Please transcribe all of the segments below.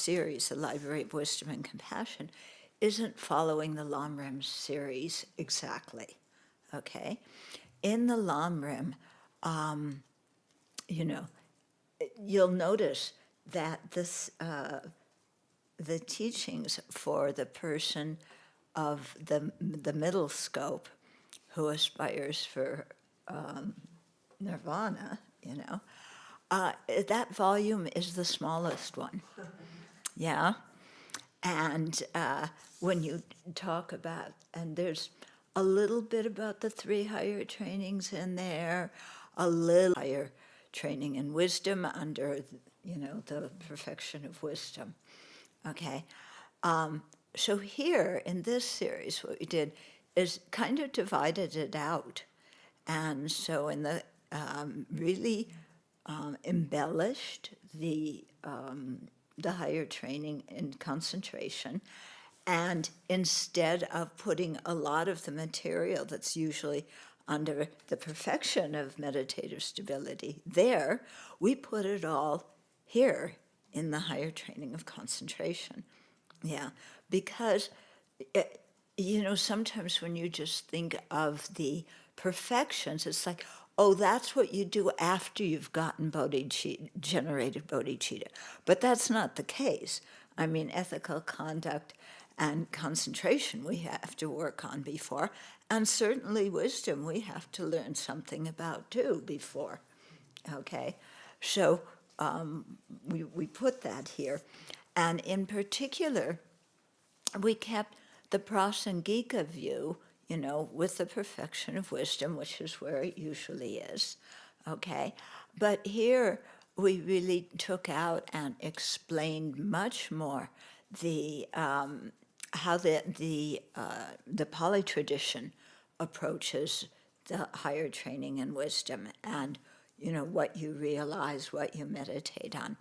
series, the Library of Wisdom and Compassion, isn't following the Lamrim series exactly, okay? In the Lamrim, you'll notice that the teachings for the person of the middle scope who aspires for nirvana, that volume is the smallest one. Yeah. And when you talk about, and there's a little bit about the 3 higher trainings in there, a little higher training in wisdom under, the perfection of wisdom. Okay. So here in this series, what we did is kind of divided it out. And so in the really embellished the higher training in concentration, and instead of putting a lot of the material that's usually under the perfection of meditative stability there, we put it all here in the higher training of concentration. Yeah, because sometimes when you just think of the perfections, it's like, oh, that's what you do after you've gotten generated bodhicitta. But that's not the case. I mean, ethical conduct and concentration we have to work on before, and certainly wisdom we have to learn something about too before. Okay, so we put that here. And in particular, we kept the prasangika view, with the perfection of wisdom, which is where it usually is, okay? But here we really took out and explained much more the how the Pali tradition approaches the higher training in wisdom, and what you realize, what you meditate on.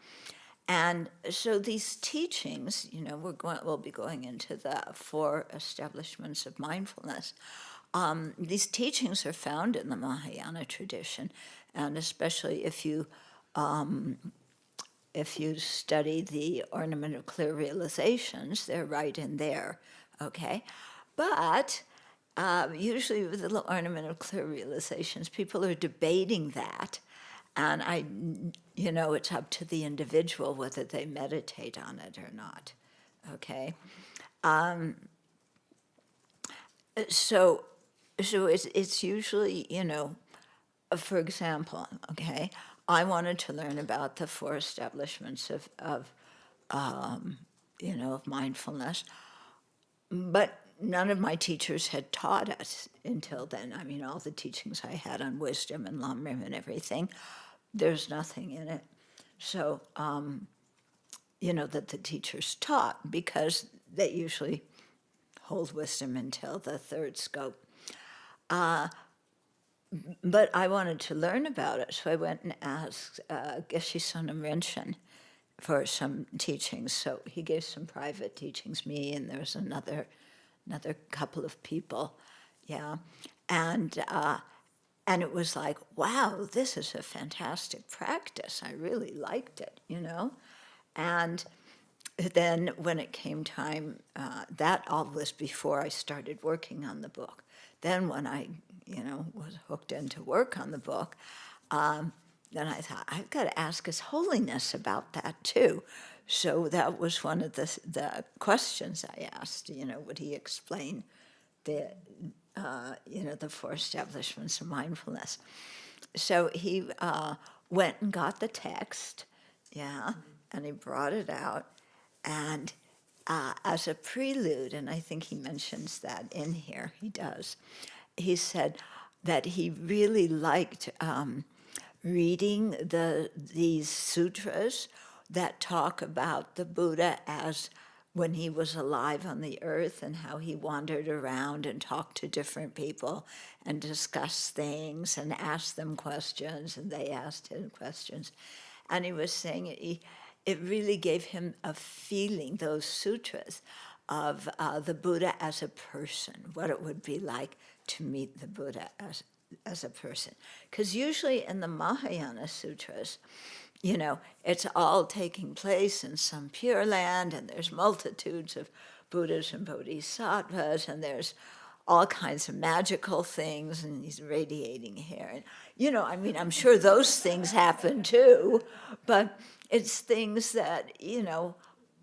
And so these teachings, we'll be going into the 4 establishments of mindfulness. These teachings are found in the Mahayana tradition, and especially if you study the Ornament of Clear Realizations, they're right in there, okay? But usually with the Ornament of Clear Realizations, people are debating that. And it's up to the individual whether they meditate on it or not, okay? So it's usually, for example, okay, I wanted to learn about the 4 establishments of mindfulness, but none of my teachers had taught us until then. I mean, all the teachings I had on wisdom and Lamrim and everything, there's nothing in it. So, that the teachers taught, because they usually hold wisdom until the 3rd scope. But I wanted to learn about it, so I went and asked Geshe Sonam Rinchen for some teachings. So he gave some private teachings, me, and there was another couple of people, yeah. And it was like, wow, this is a fantastic practice. I really liked it, And then when it came time, that all was before I started working on the book. Then when I, was hooked into work on the book, then I thought, I've got to ask His Holiness about that too. So that was one of the questions I asked, would he explain the 4 establishments of mindfulness. So he went and got the text, yeah, and he brought it out. And as a prelude, and I think he mentions that in here, he does, he said that he really liked reading these sutras that talk about the Buddha as when he was alive on the earth and how he wandered around and talked to different people and discussed things and asked them questions and they asked him questions. And he was saying it really gave him a feeling, those sutras, of the Buddha as a person, what it would be like to meet the Buddha as a person. Because usually in the Mahayana sutras, it's all taking place in some pure land, and there's multitudes of Buddhas and Bodhisattvas, and there's all kinds of magical things, and he's radiating hair. And, I'm sure those things happen too, but it's things that,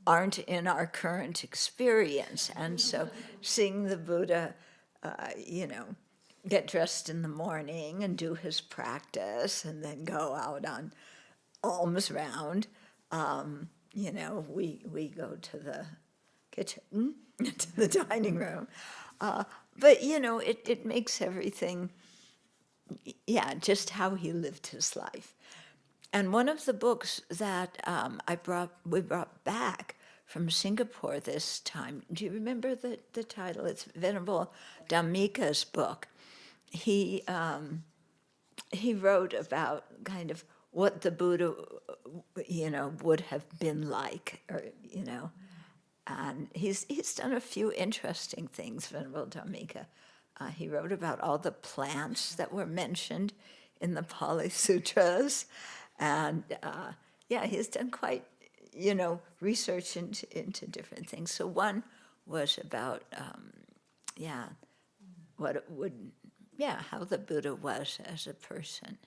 aren't in our current experience. And so seeing the Buddha, get dressed in the morning and do his practice and then go out on alms round, we go to the kitchen, to the dining room. But, it makes everything, just how he lived his life. And one of the books that we brought back from Singapore this time, do you remember the title? It's Venerable Dhammika's book. He wrote about kind of what the Buddha, would have been like, or, and he's done a few interesting things, Venerable Dhammika. He wrote about all the plants that were mentioned in the Pali Sutras, and he's done quite, research into different things. So one was about, what it would, how the Buddha was as a person.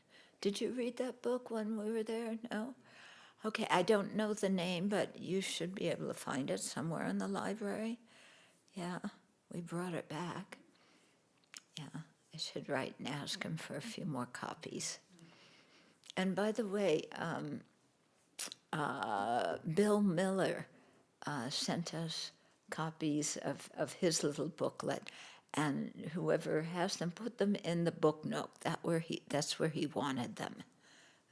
Did you read that book when we were there? No? Okay, I don't know the name, but you should be able to find it somewhere in the library. Yeah, we brought it back. Yeah, I should write and ask him for a few more copies. And by the way, Bill Miller sent us copies of his little booklet, and whoever has them, put them in the book nook. That's where he wanted them.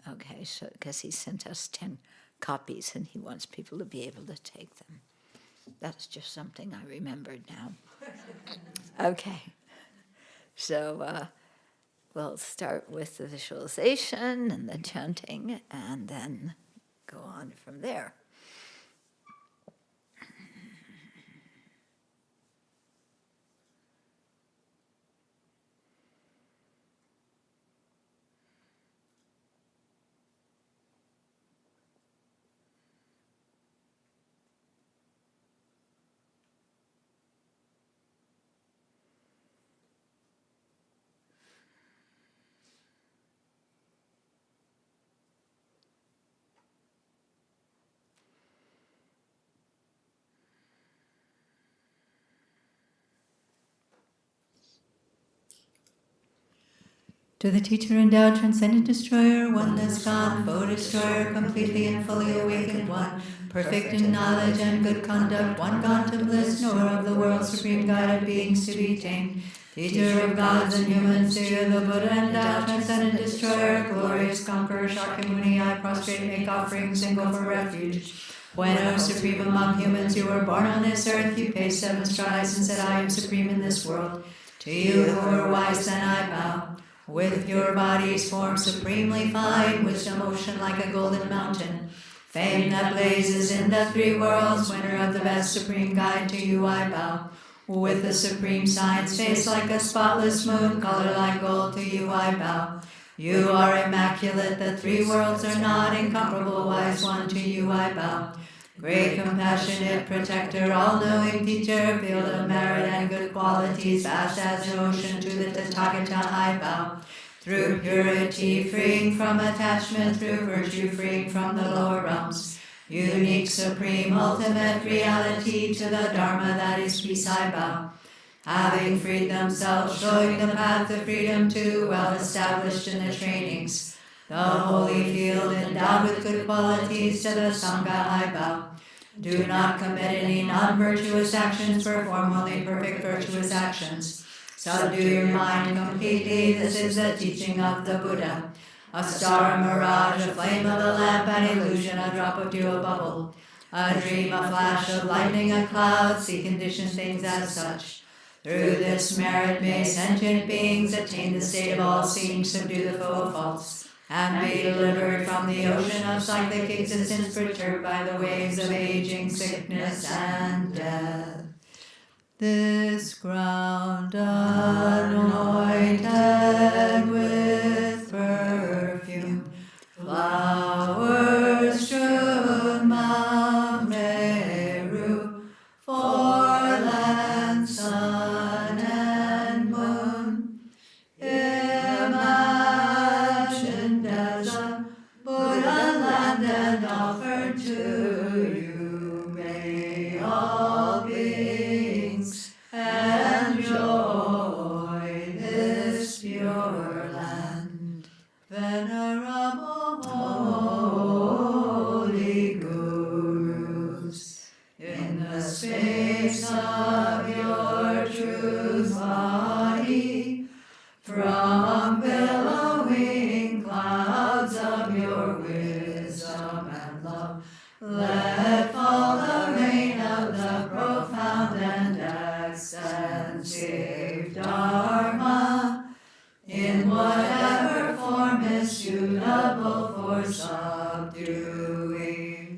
Okay, so because he sent us 10 copies, and he wants people to be able to take them. That's just something I remembered now. Okay, so we'll start with the visualization and the chanting, and then go on from there. To the teacher endowed, transcendent destroyer, oneness gone, foe destroyer, completely and fully awakened one, perfect in knowledge and good conduct, one gone to bliss, nor of the world supreme guided beings to be tamed. Teacher of gods and humans, to you the Buddha endowed, transcendent destroyer, glorious conqueror, Shakyamuni, I prostrate, make offerings, and go for refuge. When, O supreme among humans, you were born on this earth, you paced 7 strides and said, I am supreme in this world. To you who are wise, then I bow. With your body's form supremely fine, wisdom ocean like a golden mountain, fame that blazes in the 3 worlds, winner of the best supreme guide, to you I bow. With the supreme science face like a spotless moon, color like gold, to you I bow. You are immaculate, the 3 worlds are not, incomparable wise one, to you I bow. Great compassionate protector, all-knowing teacher, field of merit and good qualities, vast as an ocean, to the Tathagata I bow. Through purity, freeing from attachment, through virtue, freeing from the lower realms. Unique, supreme, ultimate reality, to the Dharma that is peace I bow. Having freed themselves, showing the path to freedom too, well established in the trainings. The holy field endowed with good qualities, to the Sangha I bow. Do not commit any non-virtuous actions, perform only perfect virtuous actions. Subdue your mind completely, this is the teaching of the Buddha. A star, a mirage, a flame of a lamp, an illusion, a drop of dew, a bubble. A dream, a flash of lightning, a cloud, see conditioned things as such. Through this merit may sentient beings attain the state of all seeing, subdue the foe of faults, and be delivered from the ocean of cyclic existence, perturbed by the waves of aging, sickness, and death. This ground anointed with perfume, flowers voice of your truth body, from billowing clouds of your wisdom and love, let fall the rain of the profound and extensive Dharma, in whatever form is suitable for subduing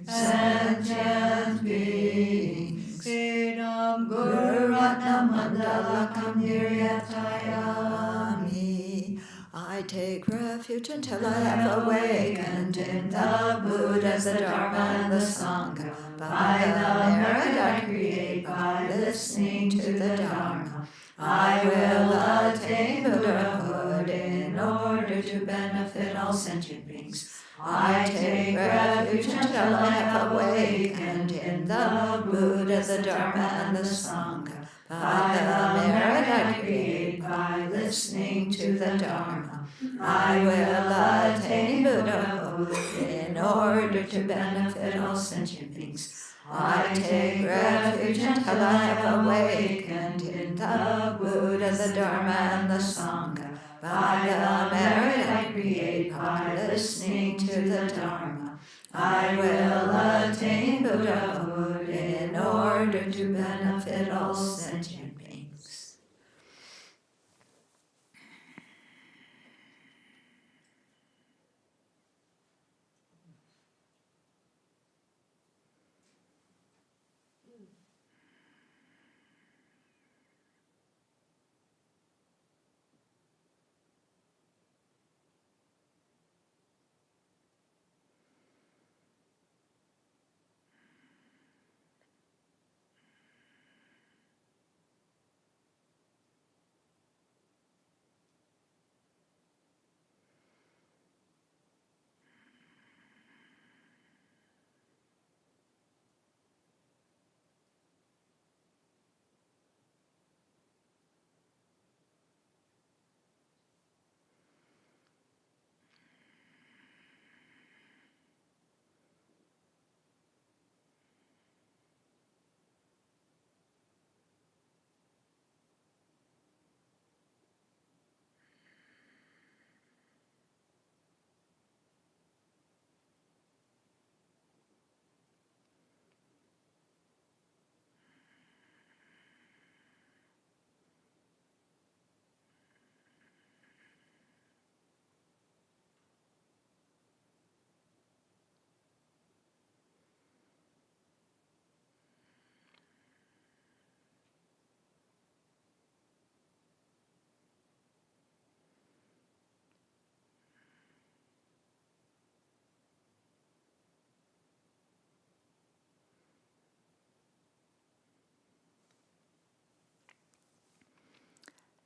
sentient beings. Sedam Guru Ratna Mandalakam Niryatayami. I take refuge until I have awakened in the Buddha, the Dharma, and the Sangha, by the merit I create by listening to the Dharma. I will attain Buddhahood in order to benefit all sentient beings. I take refuge until I have awakened in the Buddha, the Dharma, and the Sangha, by the merit I create by listening to the Dharma. I will attain Buddhahood in order to benefit all sentient beings. I take refuge until I have awakened in the Buddha, the Dharma, and the Sangha, by the merit I create by listening to the Dharma. I will attain Buddhahood in order to benefit all sentient beings.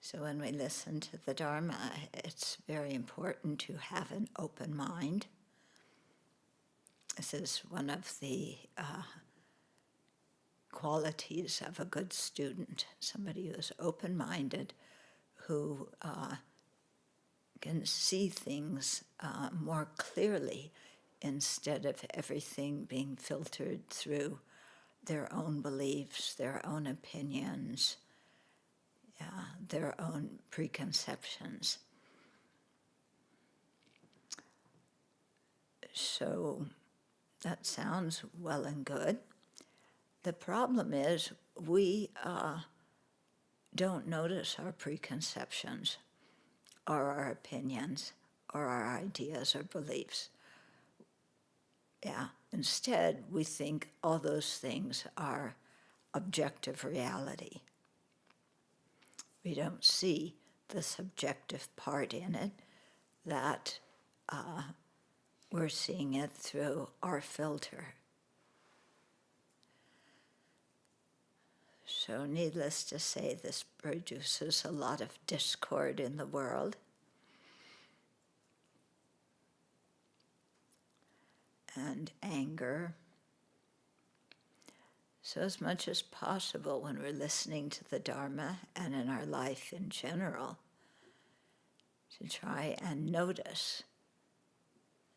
So when we listen to the Dharma, it's very important to have an open mind. This is one of the qualities of a good student, somebody who is open-minded, who can see things more clearly instead of everything being filtered through their own beliefs, their own opinions, their own preconceptions. So that sounds well and good. The problem is we don't notice our preconceptions or our opinions or our ideas or beliefs. Instead, we think all those things are objective reality. We don't see the subjective part in it, that we're seeing it through our filter. So needless to say, this produces a lot of discord in the world. And anger. So as much as possible when we're listening to the Dharma and in our life in general, to try and notice,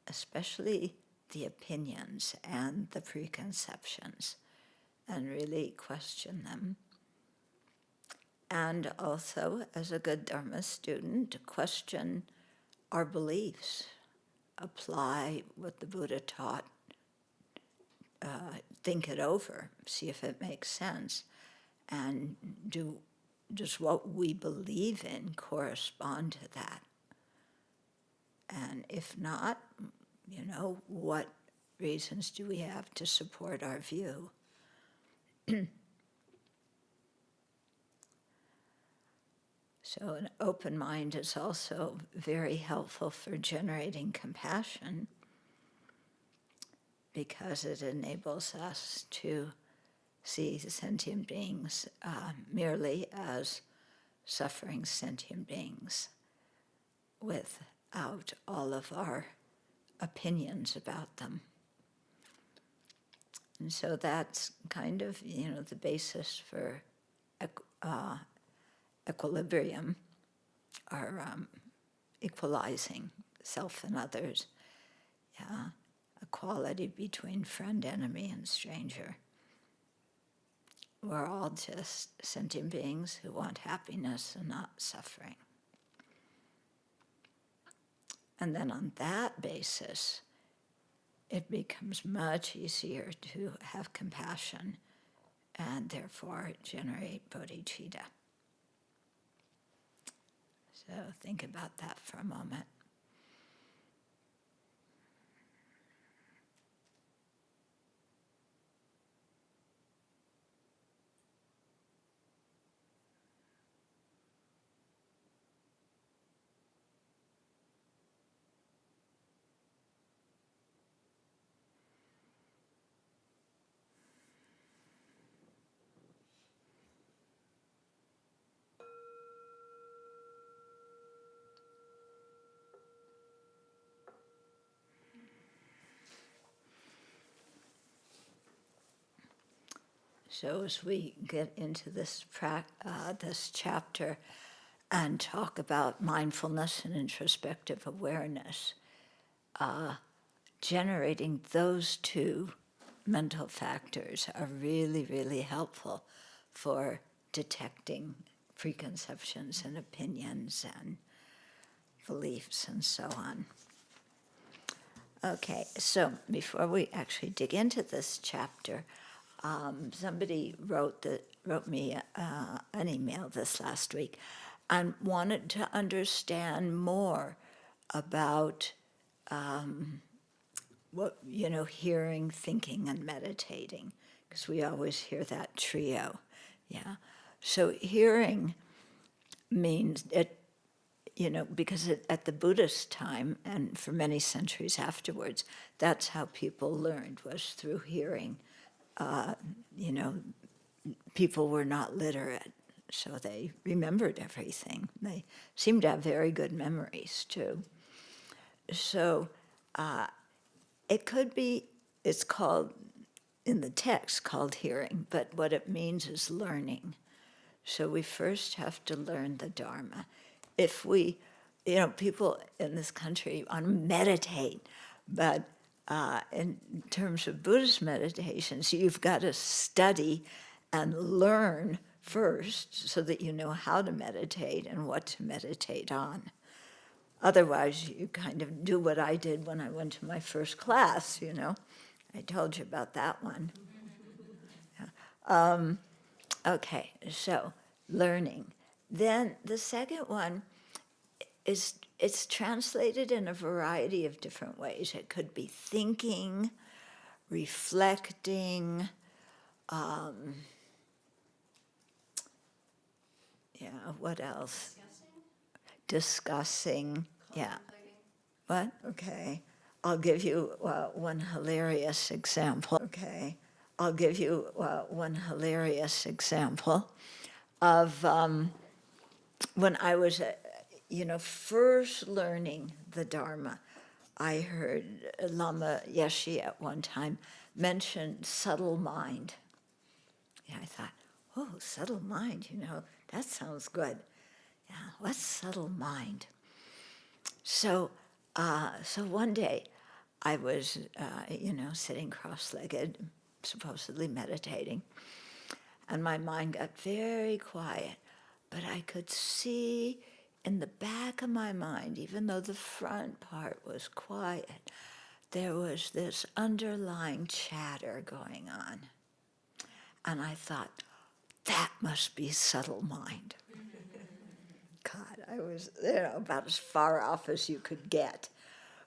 especially the opinions and the preconceptions, and really question them. And also, as a good Dharma student, to question our beliefs, apply what the Buddha taught, think it over, see if it makes sense, and does what we believe in correspond to that? And if not, what reasons do we have to support our view? So an open mind is also very helpful for generating compassion, because it enables us to see sentient beings merely as suffering sentient beings without all of our opinions about them. And so that's kind of, the basis for equilibrium, or equalizing self and others. Yeah, equality between friend, enemy, and stranger. We're all just sentient beings who want happiness and not suffering. And then on that basis, it becomes much easier to have compassion and therefore generate bodhicitta. So think about that for a moment. So as we get into this this chapter and talk about mindfulness and introspective awareness, generating those two mental factors are really, really helpful for detecting preconceptions and opinions and beliefs and so on. Okay, so before we actually dig into this chapter, somebody wrote me an email this last week and wanted to understand more about hearing, thinking, and meditating, because we always hear that trio. Yeah. So hearing means it, because at the Buddhist time and for many centuries afterwards, that's how people learned, was through hearing. People were not literate, so they remembered everything. They seemed to have very good memories, too. So it could be, it's called, in the text, called hearing, but what it means is learning. So we first have to learn the Dharma. If we, people in this country want to meditate, but in terms of Buddhist meditations, you've got to study and learn first so that you know how to meditate and what to meditate on. Otherwise, you kind of do what I did when I went to my first class, I told you about that one. Yeah. Okay, so learning. Then the second one is, it's translated in a variety of different ways. It could be thinking, reflecting, what else? Discussing. Yeah. What? Okay. I'll give you one hilarious example. Okay. I'll give you one hilarious example of when I was, first learning the Dharma. I heard Lama Yeshe at one time mention subtle mind. Yeah, I thought, oh, subtle mind, that sounds good. Yeah, what's subtle mind? So one day I was, sitting cross-legged, supposedly meditating. And my mind got very quiet, but I could see in the back of my mind, even though the front part was quiet, there was this underlying chatter going on. And I thought, that must be subtle mind. God, I was, about as far off as you could get.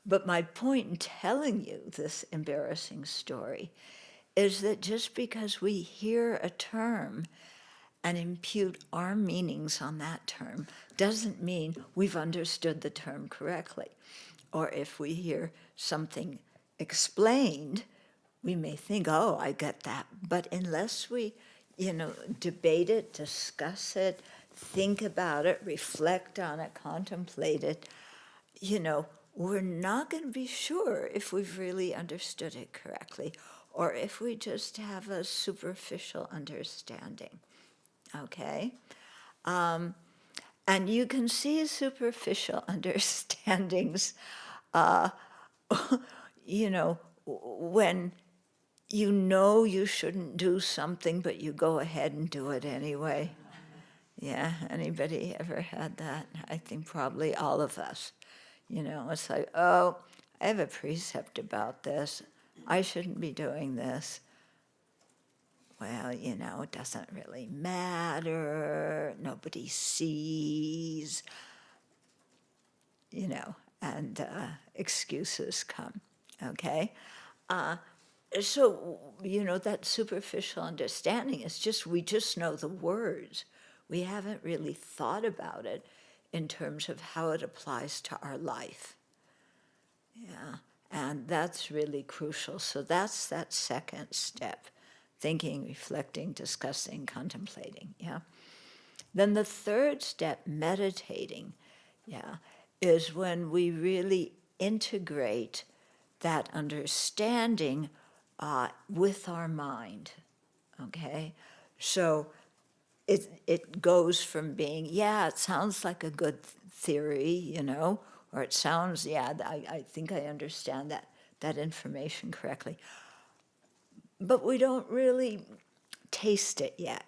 But my point in telling you this embarrassing story is that just because we hear a term and impute our meanings on that term doesn't mean we've understood the term correctly. Or if we hear something explained, we may think, oh, I get that. But unless we, debate it, discuss it, think about it, reflect on it, contemplate it, we're not going to be sure if we've really understood it correctly or if we just have a superficial understanding, okay? And you can see superficial understandings, when you shouldn't do something, but you go ahead and do it anyway. Yeah, anybody ever had that? I think probably all of us. It's like, oh, I have a precept about this. I shouldn't be doing this. Well, it doesn't really matter. Nobody sees, and excuses come, okay? So, that superficial understanding is we just know the words. We haven't really thought about it in terms of how it applies to our life. Yeah, and that's really crucial. So that's that second step, thinking, reflecting, discussing, contemplating, yeah? Then the third step, meditating, yeah, is when we really integrate that understanding with our mind, okay? So it goes from being, it sounds like a good theory, or it sounds, I think I understand that information correctly. But we don't really taste it yet,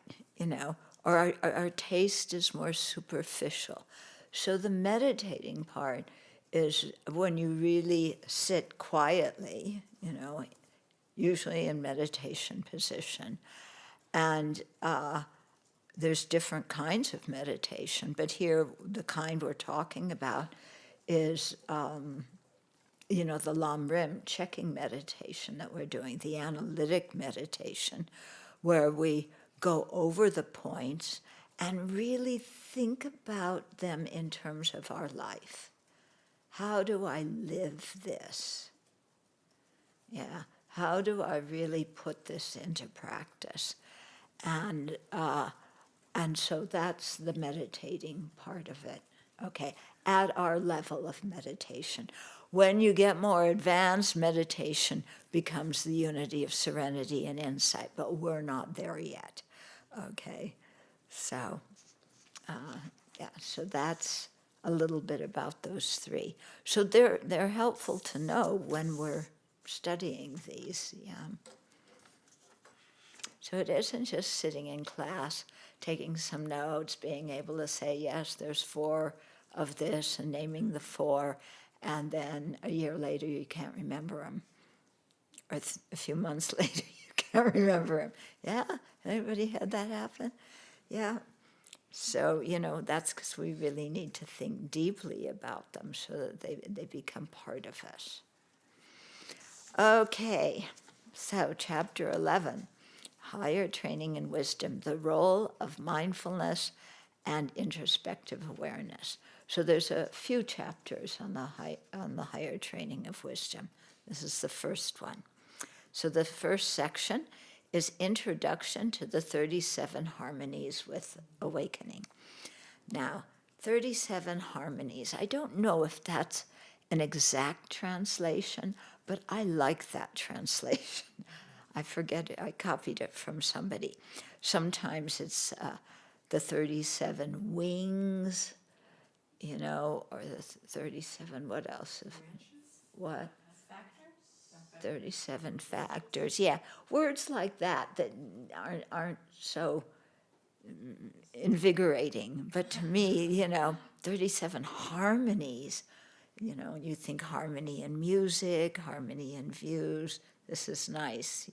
or our taste is more superficial. So the meditating part is when you really sit quietly, usually in meditation position, and there's different kinds of meditation, but here the kind we're talking about is, the Lam Rim checking meditation that we're doing, the analytic meditation, where we go over the points and really think about them in terms of our life. How do I live this? Yeah, how do I really put this into practice? And so that's the meditating part of it, okay, at our level of meditation. When you get more advanced, meditation becomes the unity of serenity and insight, but we're not there yet, okay? So, so that's a little bit about those three. So they're helpful to know when we're studying these, yeah. So it isn't just sitting in class, taking some notes, being able to say, yes, there's 4 of this, and naming the 4, and then a year later you can't remember them. Or a few months later you can't remember them. Yeah? Anybody had that happen? Yeah. So, that's because we really need to think deeply about them so that they become part of us. Okay, so chapter 11. Higher training in wisdom, the role of mindfulness and introspective awareness. So there's a few chapters on the higher training of wisdom. This is the first one. So the first section is Introduction to the 37 Harmonies with Awakening. Now, 37 harmonies. I don't know if that's an exact translation, but I like that translation. I forget it. I copied it from somebody. Sometimes it's the 37 wings, or the 37, what else? Branches? What? Factors? 37 factors. Yeah, words like that aren't so invigorating. But to me, 37 harmonies. You think harmony in music, harmony in views. This is nice.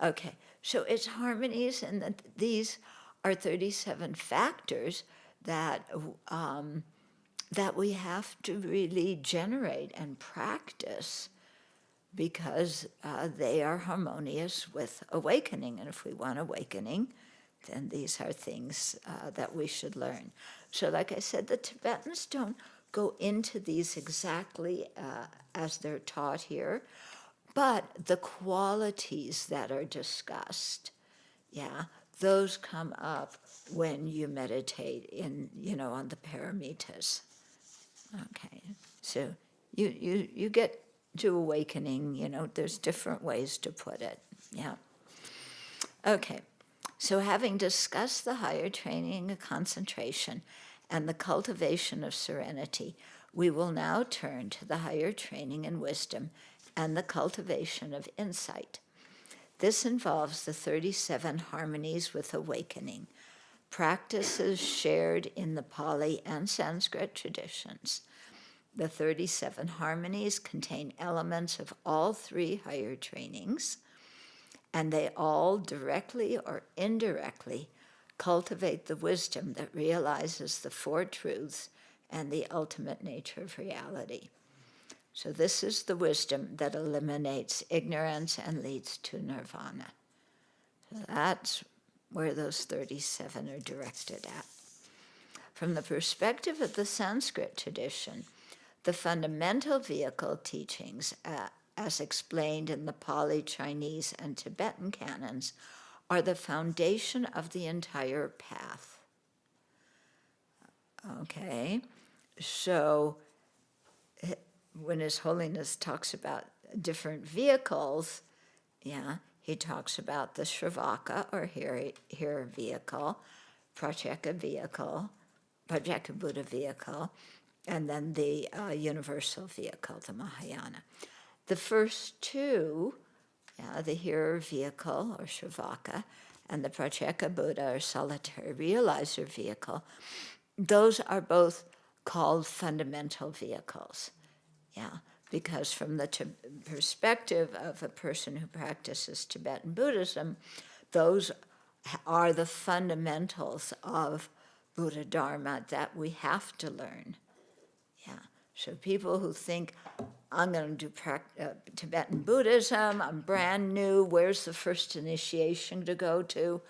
Okay, so it's harmonies, and these are 37 factors that that we have to really generate and practice because they are harmonious with awakening. And if we want awakening, then these are things that we should learn. So like I said, the Tibetans don't go into these exactly as they're taught here, but the qualities that are discussed, those come up when you meditate on the paramitas. Okay, so you get to awakening, there's different ways to put it, yeah. Okay, so having discussed the higher training of concentration and the cultivation of serenity, we will now turn to the higher training in wisdom and the cultivation of insight. This involves the 37 harmonies with awakening, practices shared in the Pali and Sanskrit traditions. The 37 harmonies contain elements of all three higher trainings, and they all directly or indirectly cultivate the wisdom that realizes the four truths and the ultimate nature of reality. So this is the wisdom that eliminates ignorance and leads to nirvana. So that's where those 37 are directed at. From the perspective of the Sanskrit tradition, the fundamental vehicle teachings, as explained in the Pali, Chinese, and Tibetan canons, are the foundation of the entire path. Okay, so when His Holiness talks about different vehicles, he talks about the Shravaka, or hearer vehicle, Pratyeka vehicle, Pratyeka Buddha vehicle, and then the universal vehicle, the Mahayana. The first two, the hearer vehicle, or Shravaka, and the Pratyeka Buddha, or solitary realizer vehicle, those are both called fundamental vehicles. Because from the perspective of a person who practices Tibetan Buddhism, those are the fundamentals of Buddha Dharma that we have to learn. So people who think, I'm going to do Tibetan Buddhism, I'm brand new, where's the first initiation to go to?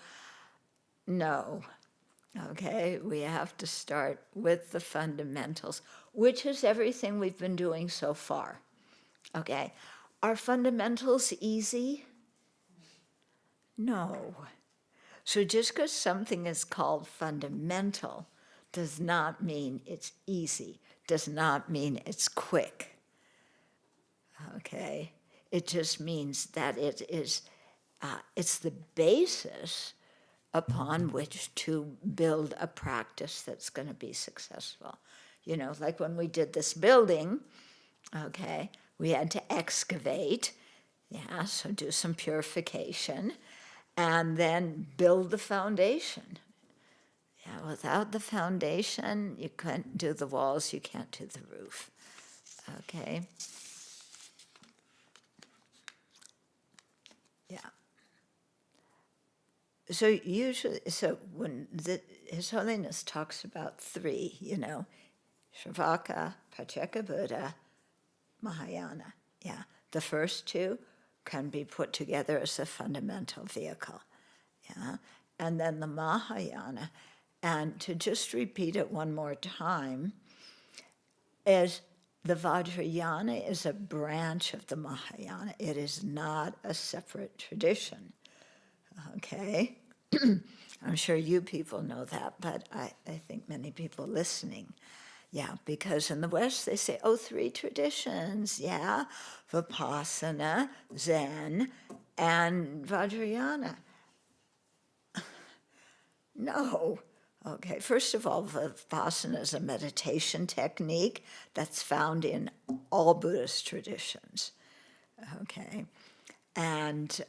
No. Okay, we have to start with the fundamentals, which is everything we've been doing so far. Okay, are fundamentals easy? No. So just because something is called fundamental does not mean it's easy, does not mean it's quick. Okay, it just means that it is, it's the basis upon which to build a practice that's going to be successful. Like when we did this building, okay, we had to excavate, so do some purification, and then build the foundation. Without the foundation, you can't do the walls, you can't do the roof, okay? So when His Holiness talks about three, Shravaka, Pratyeka Buddha, Mahayana, the first two can be put together as a fundamental vehicle, and then the Mahayana, and to just repeat it one more time, is the Vajrayana is a branch of the Mahayana. It is not a separate tradition, okay? I'm sure you people know that, but I think many people listening, because in the West they say, three traditions, Vipassana, Zen, and Vajrayana. No. Okay, first of all, Vipassana is a meditation technique that's found in all Buddhist traditions. okay? And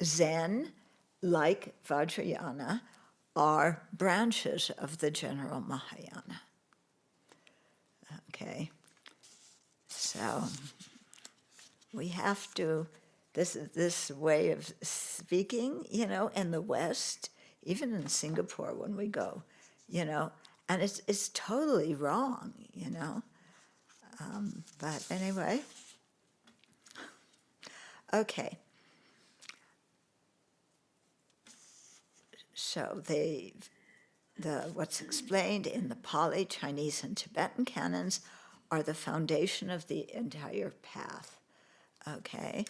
Zen, like Vajrayana, are branches of the general Mahayana. Okay, so we have to, this way of speaking, in the West, even in Singapore when we go, and it's totally wrong, But anyway, okay. So what's explained in the Pali, Chinese, and Tibetan canons are the foundation of the entire path. Okay.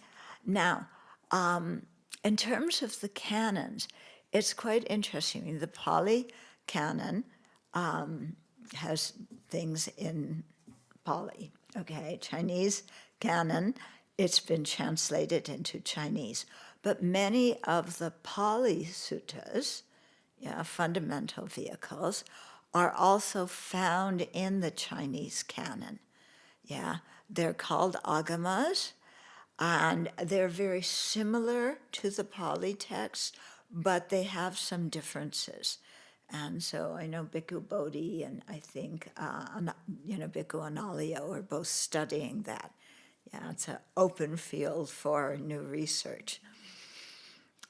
Now, in terms of the canons, it's quite interesting. The Pali canon has things in Pali. Okay, Chinese canon, it's been translated into Chinese. But many of the Pali suttas, fundamental vehicles, are also found in the Chinese canon. Yeah, they're called agamas, and they're very similar to the Pali text, but they have some differences. And so I know Bhikkhu Bodhi and I think, Bhikkhu Analayo are both studying that. Yeah, it's an open field for new research.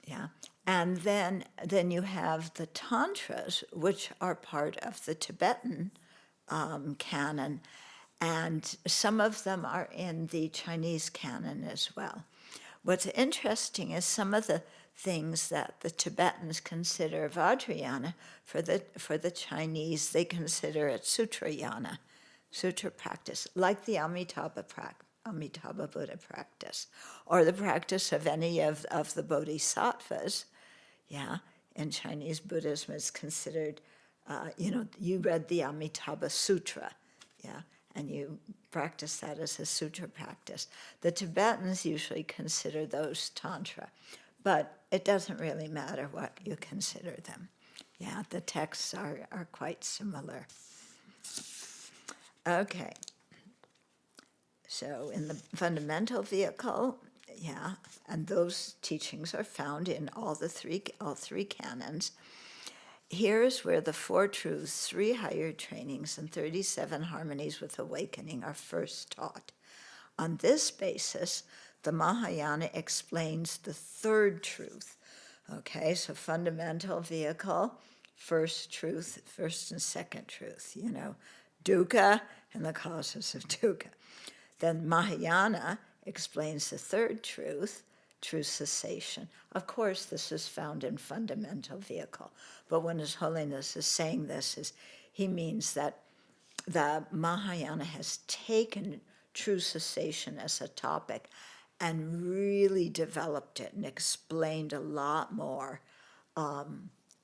Yeah, and then you have the tantras, which are part of the Tibetan canon, and some of them are in the Chinese canon as well. What's interesting is some of the things that the Tibetans consider Vajrayana, for the Chinese, they consider it Sutrayana, sutra practice, like the Amitabha Buddha practice, or the practice of any of the bodhisattvas. Yeah, in Chinese Buddhism is considered, you read the Amitabha Sutra, yeah, and you practice that as a sutra practice. The Tibetans usually consider those tantra, but it doesn't really matter what you consider them. Yeah, the texts are quite similar. Okay. So in the fundamental vehicle, yeah, and those teachings are found in all three canons. Here's where the 4 truths, 3 higher trainings, and 37 harmonies with awakening are first taught. On this basis, the Mahayana explains the 3rd truth. Okay, so fundamental vehicle, first truth, first and second truth, dukkha and the causes of dukkha. Then Mahayana explains the 3rd truth, true cessation. Of course, this is found in fundamental vehicle, but when His Holiness is saying this, he means that the Mahayana has taken true cessation as a topic and really developed it and explained a lot more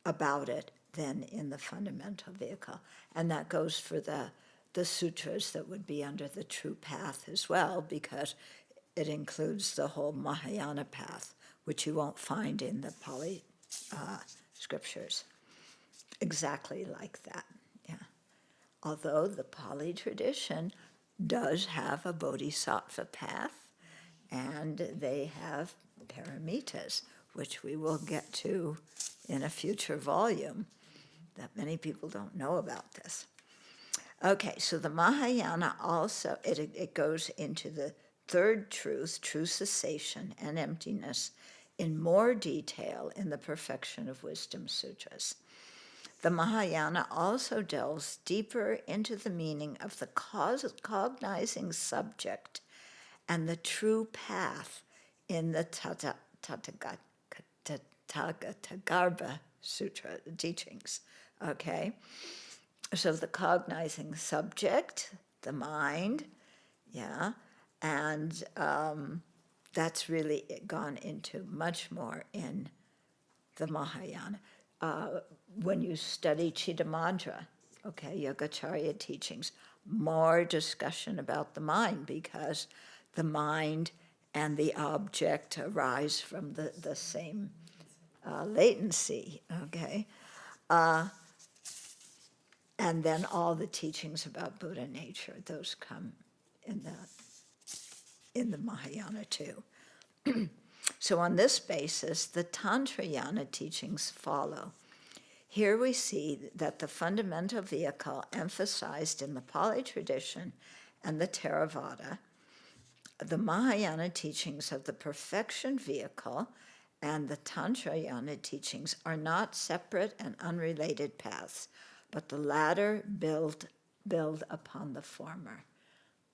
about it than in the fundamental vehicle. And that goes for the sutras that would be under the true path as well, because it includes the whole Mahayana path, which you won't find in the Pali scriptures exactly like that. Yeah. Although the Pali tradition does have a bodhisattva path, and they have paramitas, which we will get to in a future volume, that many people don't know about this. Okay, so the Mahayana also, it goes into the 3rd truth, true cessation and emptiness, in more detail in the Perfection of Wisdom Sutras. The Mahayana also delves deeper into the meaning of the cognizing subject and the true path in the Tathagatagarbha Sutra teachings. Okay? So the cognizing subject, the mind, yeah, and that's really gone into much more in the Mahayana. When you study Chittamadra, okay, Yogacarya teachings, more discussion about the mind, because the mind and the object arise from the same latency, okay? And then all the teachings about Buddha nature, those come in the Mahayana too. So on this basis, the Tantrayana teachings follow. Here we see that the fundamental vehicle emphasized in the Pali tradition and the Theravada, the Mahayana teachings of the perfection vehicle and the Tantrayana teachings are not separate and unrelated paths, but the latter build upon the former.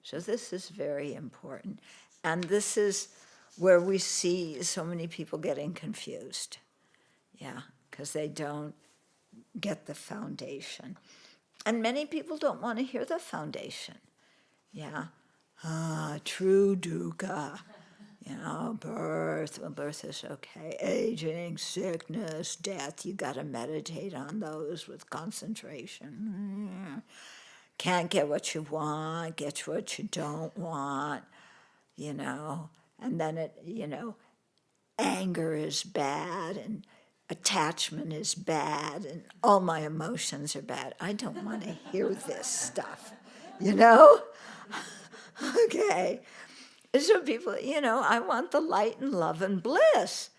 So this is very important. And this is where we see so many people getting confused. Yeah, because they don't get the foundation. And many people don't want to hear the foundation. Yeah. True dukkha. Birth. Well, birth is okay. Aging, sickness, death. You got to meditate on those with concentration. Can't get what you want, get what you don't want, And then anger is bad and attachment is bad and all my emotions are bad. I don't want to hear this stuff, Okay. So people, I want the light and love and bliss.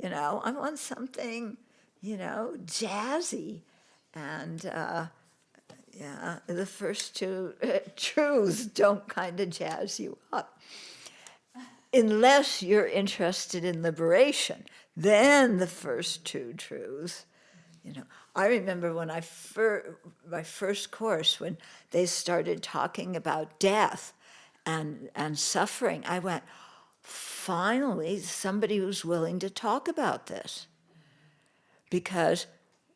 I want something, jazzy. And the first two truths don't kind of jazz you up. Unless you're interested in liberation, then the first two truths, I remember when my first course, when they started talking about death and suffering, I went, finally, somebody who's willing to talk about this. Because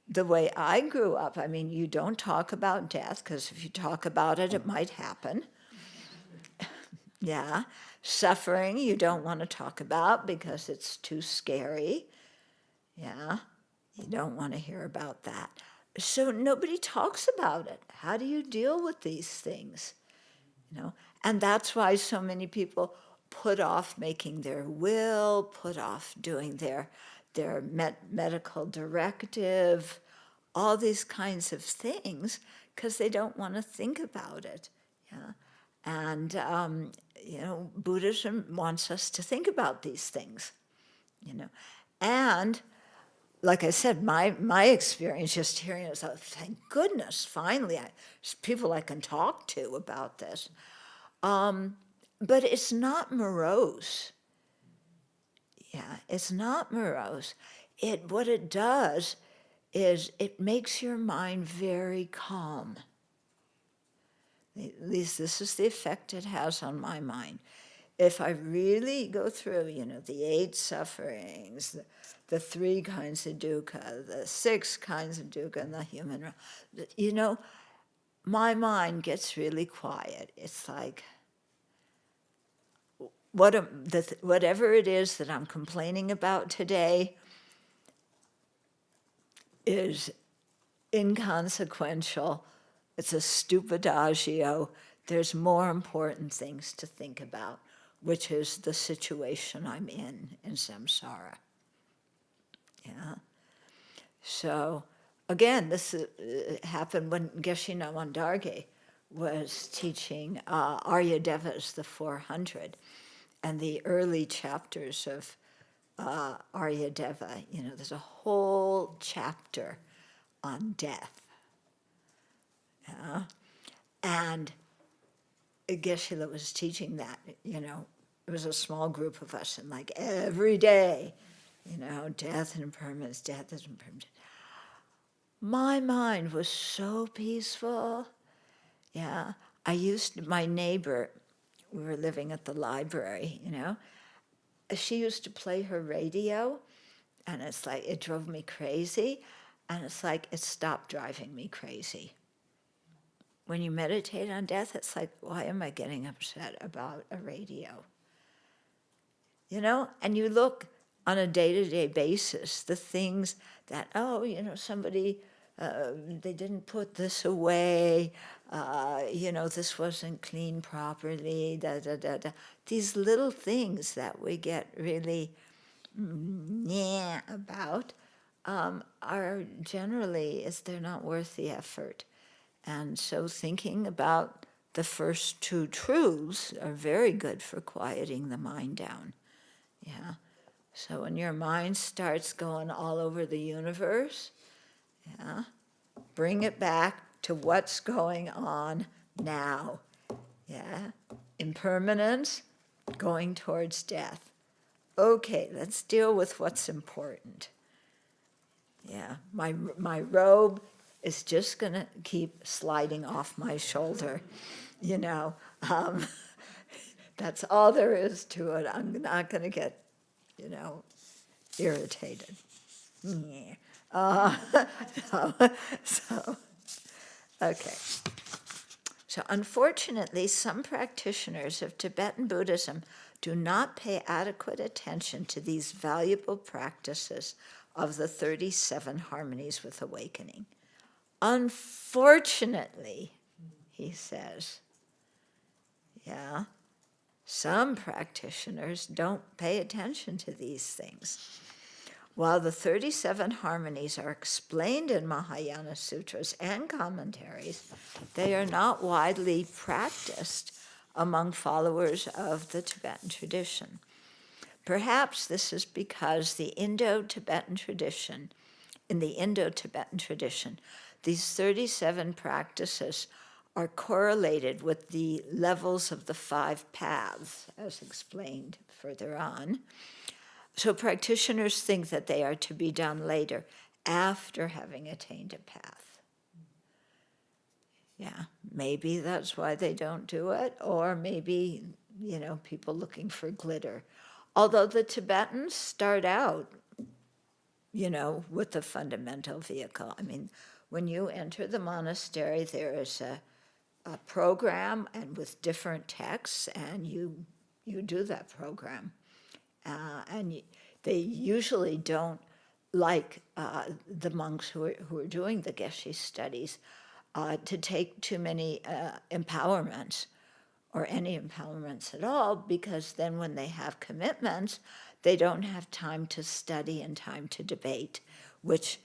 the way I grew up, you don't talk about death, because if you talk about it, it might happen. Yeah. Suffering, you don't want to talk about because it's too scary. Yeah. You don't want to hear about that. So nobody talks about it. How do you deal with these things? And that's why so many people put off making their will, put off doing their medical directive, all these kinds of things, because they don't want to think about it. Yeah. And, Buddhism wants us to think about these things, And, like I said, my experience just hearing it was, thank goodness, finally, there's people I can talk to about this. But it's not morose. Yeah, it's not morose. What it does is it makes your mind very calm. At least this is the effect it has on my mind. If I really go through, the 8 sufferings, the 3 kinds of dukkha, the 6 kinds of dukkha, and the human realm, my mind gets really quiet. It's like, whatever it is that I'm complaining about today is inconsequential. It's a stupidagio. There's more important things to think about, which is the situation I'm in samsara. Yeah. So, again, this happened when Geshe Nawandarge was teaching Aryadeva's the 400, and the early chapters of Aryadeva. There's a whole chapter on death. Yeah. And Geshe was teaching that, it was a small group of us, and like every day, death and impermanence, death and impermanence. My mind was so peaceful. Yeah. My neighbor, we were living at the library, she used to play her radio, and it's like, it drove me crazy, and it's like, it stopped driving me crazy. When you meditate on death, it's like, why am I getting upset about a radio? And you look on a day-to-day basis, the things that, somebody, they didn't put this away, this wasn't cleaned properly, These little things that we get really about are generally, they're not worth the effort. And so thinking about the first two truths are very good for quieting the mind down. Yeah. So when your mind starts going all over the universe, yeah, bring it back to what's going on now. Yeah. Impermanence, going towards death. Okay, let's deal with what's important. Yeah, my robe is just going to keep sliding off my shoulder, you know. That's all there is to it. I'm not going to get, irritated. Yeah. So, so, okay. So unfortunately, some practitioners of Tibetan Buddhism do not pay adequate attention to these valuable practices of the 37 harmonies with awakening. Unfortunately, he says, yeah, some practitioners don't pay attention to these things. While the 37 harmonies are explained in Mahayana sutras and commentaries, they are not widely practiced among followers of the Tibetan tradition. Perhaps this is because in the Indo-Tibetan tradition, these 37 practices are correlated with the levels of the 5 paths, as explained further on. So practitioners think that they are to be done later, after having attained a path. Yeah, maybe that's why they don't do it, or maybe, people looking for glitter. Although the Tibetans start out, with the fundamental vehicle. I mean, when you enter the monastery, there is a program and with different texts, and you do that program. And they usually don't like the monks who are doing the Geshe studies to take too many empowerments or any empowerments at all, because then when they have commitments, they don't have time to study and time to debate, which,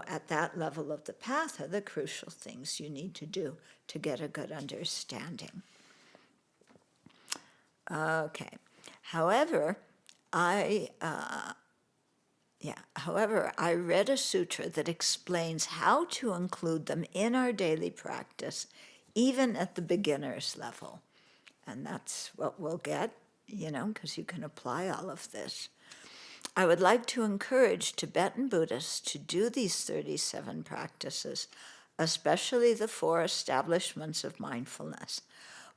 at that level of the path are the crucial things you need to do to get a good understanding. Okay. However, I read a sutra that explains how to include them in our daily practice, even at the beginner's level. And that's what we'll get, because you can apply all of this. I would like to encourage Tibetan Buddhists to do these 37 practices, especially the 4 establishments of mindfulness.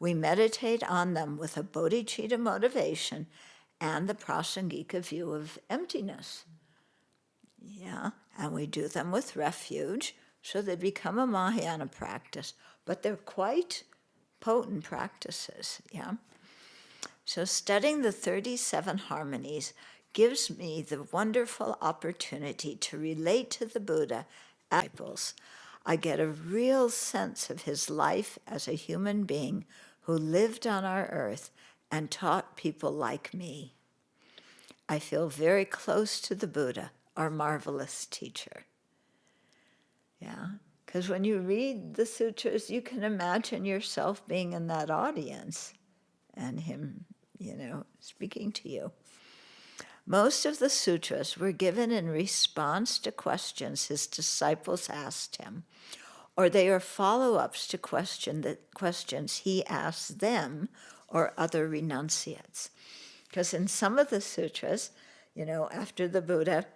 We meditate on them with a bodhicitta motivation and the prasangika view of emptiness. Yeah, and we do them with refuge, so they become a Mahayana practice, but they're quite potent practices, yeah? So studying the 37 harmonies gives me the wonderful opportunity to relate to the Buddha as disciples. I get a real sense of his life as a human being who lived on our earth and taught people like me. I feel very close to the Buddha, our marvelous teacher. Yeah, because when you read the sutras, you can imagine yourself being in that audience and him, speaking to you. Most of the sutras were given in response to questions his disciples asked him, or they are follow-ups to questions he asked them or other renunciates. Because in some of the sutras, after the Buddha,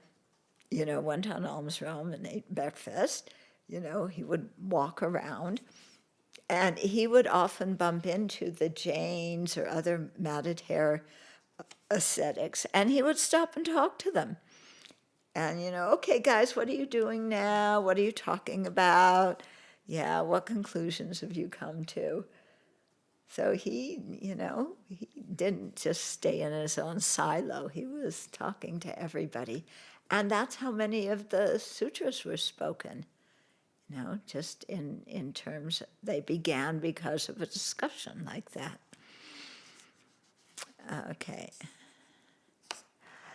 went on alms roam and ate breakfast, he would walk around, and he would often bump into the Jains or other matted hair ascetics, and he would stop and talk to them. And, okay, guys, what are you doing now? What are you talking about? Yeah, what conclusions have you come to? So he didn't just stay in his own silo. He was talking to everybody. And that's how many of the sutras were spoken. Just in terms, they began because of a discussion like that. Okay.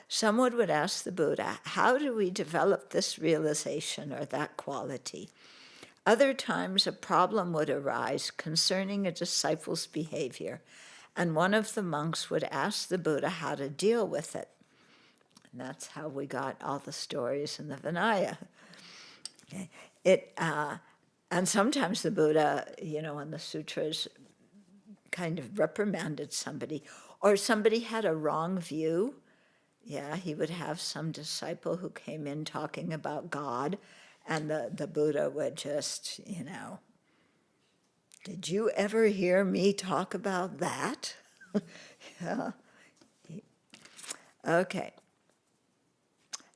Someone would ask the Buddha, how do we develop this realization or that quality? Other times, a problem would arise concerning a disciple's behavior, and one of the monks would ask the Buddha how to deal with it. And that's how we got all the stories in the Vinaya. Okay. And sometimes the Buddha, in the sutras, kind of reprimanded somebody, or somebody had a wrong view. Yeah, he would have some disciple who came in talking about God, and the Buddha would just, did you ever hear me talk about that? Yeah. Okay.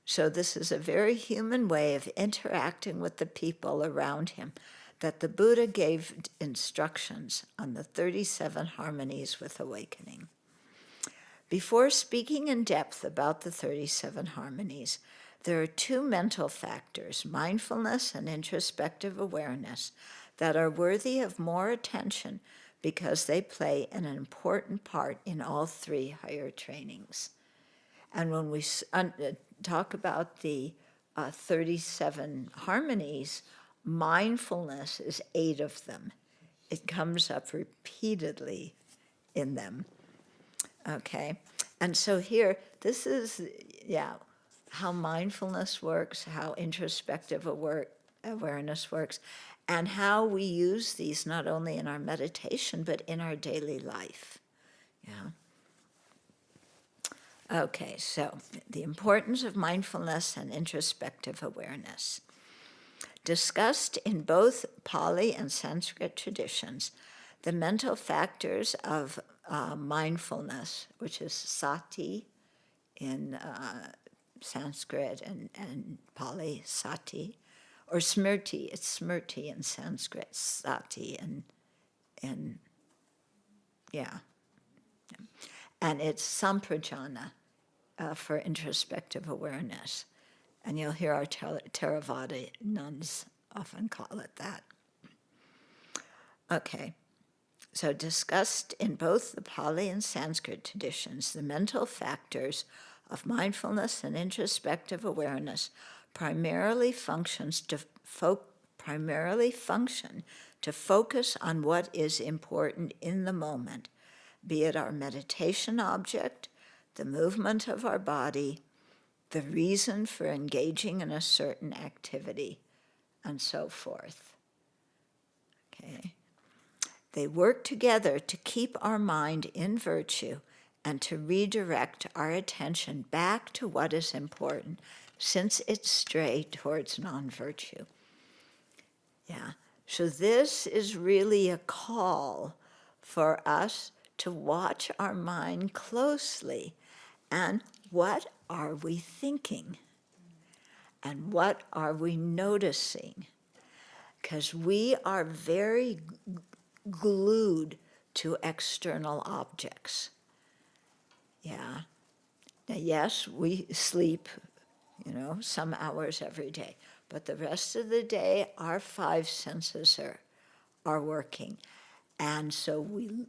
So this is a very human way of interacting with the people around him, that the Buddha gave instructions on the 37 harmonies with awakening. Before speaking in depth about the 37 harmonies, there are two mental factors, mindfulness and introspective awareness, that are worthy of more attention because they play an important part in all three higher trainings. And when we talk about the 37 harmonies, mindfulness is 8 of them. It comes up repeatedly in them. Okay, and so here, this is, how mindfulness works, how introspective awareness works, and how we use these not only in our meditation, but in our daily life. Yeah. Okay, so the importance of mindfulness and introspective awareness. Discussed in both Pali and Sanskrit traditions, the mental factors of mindfulness, which is sati in Sanskrit and Pali, sati, or smrti, it's smrti in Sanskrit, sati and it's samprajana for introspective awareness. And you'll hear our Theravada nuns often call it that. Okay, so discussed in both the Pali and Sanskrit traditions, the mental factors of mindfulness and introspective awareness primarily function to focus on what is important in the moment, be it our meditation object, the movement of our body, the reason for engaging in a certain activity, and so forth. Okay. They work together to keep our mind in virtue and to redirect our attention back to what is important, since it's strayed towards non-virtue. Yeah. So this is really a call for us to watch our mind closely. And what are we thinking? And what are we noticing? Because we are very glued to external objects. Yeah. Now, yes, we sleep, some hours every day. But the rest of the day, our 5 senses are working. And so we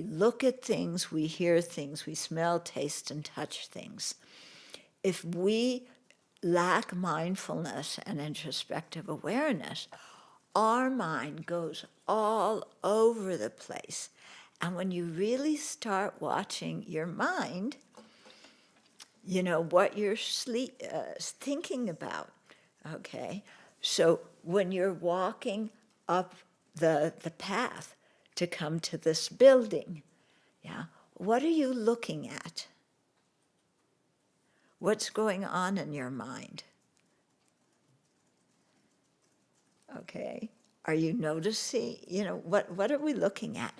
look at things, we hear things, we smell, taste, and touch things. If we lack mindfulness and introspective awareness, our mind goes all over the place. And when you really start watching your mind, what you're thinking about, okay? So when you're walking up the path to come to this building, what are you looking at? What's going on in your mind? Okay, are you noticing, what are we looking at?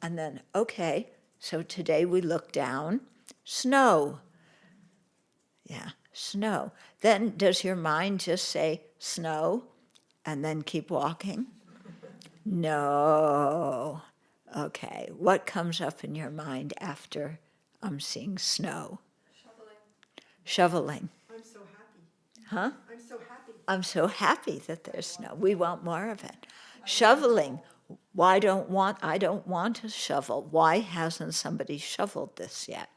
And then, okay, so today we look down, snow. Yeah, snow. Then does your mind just say snow and then keep walking? No. Okay, what comes up in your mind after I'm seeing snow? Shoveling. I'm so happy. Huh? I'm so happy. I'm so happy that there's snow. We want more of it. Shoveling. I don't want to shovel. Why hasn't somebody shoveled this yet?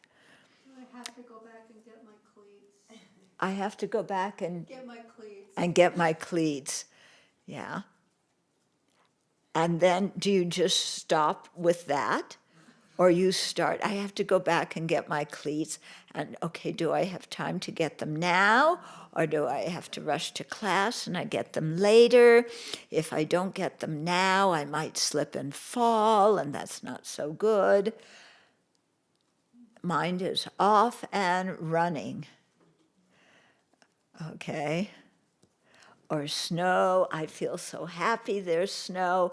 I have to go back and get my cleats. I have to go back and Get my cleats. get my cleats. Yeah. And then do you just stop with that? Or you start, I have to go back and get my cleats, and okay, do I have time to get them now? Or do I have to rush to class and I get them later? If I don't get them now, I might slip and fall, and that's not so good. Mind is off and running. Okay. Or snow, I feel so happy there's snow.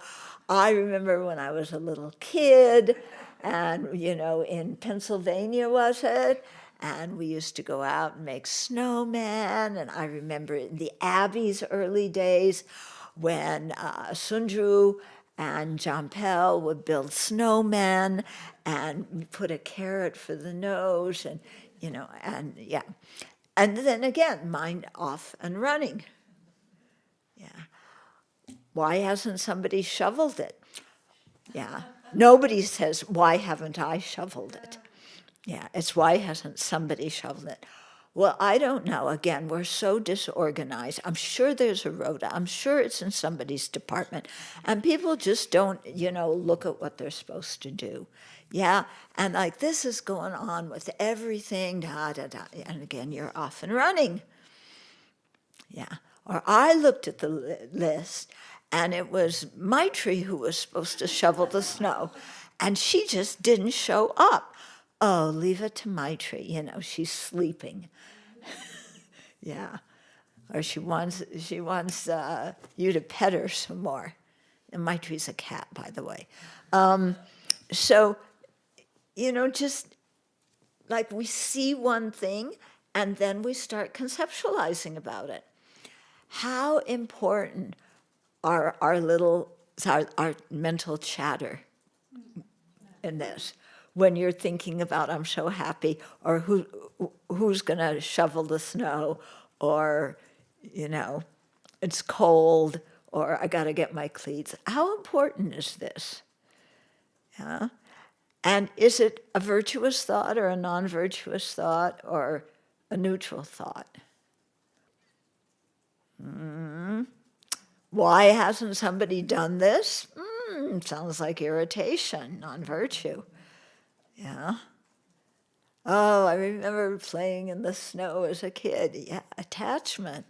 I remember when I was a little kid, and in Pennsylvania was it? And we used to go out and make snowmen, and I remember in the Abbey's early days when Sundru and Jampel would build snowmen, and we put a carrot for the nose, and yeah. And then again, mind off and running. Yeah. Why hasn't somebody shoveled it? Yeah. Nobody says, why haven't I shoveled it? Yeah, it's why hasn't somebody shoveled it? Well, I don't know. Again, we're so disorganized. I'm sure there's a rota. I'm sure it's in somebody's department. And people just don't, look at what they're supposed to do. Yeah, and like this is going on with everything, da, da, da. And again, you're off and running. Yeah. Or I looked at the list, and it was Maitri who was supposed to shovel the snow, and she just didn't show up. Oh, leave it to Maitri. She's sleeping. Yeah. Or she wants you to pet her some more. And Maitri's a cat, by the way. So, just like we see one thing, and then we start conceptualizing about it. How important are our mental chatter in this? When you're thinking about, I'm so happy, or who's going to shovel the snow, or, it's cold, or I got to get my cleats. How important is this? Yeah? And is it a virtuous thought or a non-virtuous thought or a neutral thought? Why hasn't somebody done this? Sounds like irritation, non-virtue. Yeah. Oh, I remember playing in the snow as a kid. Yeah, attachment.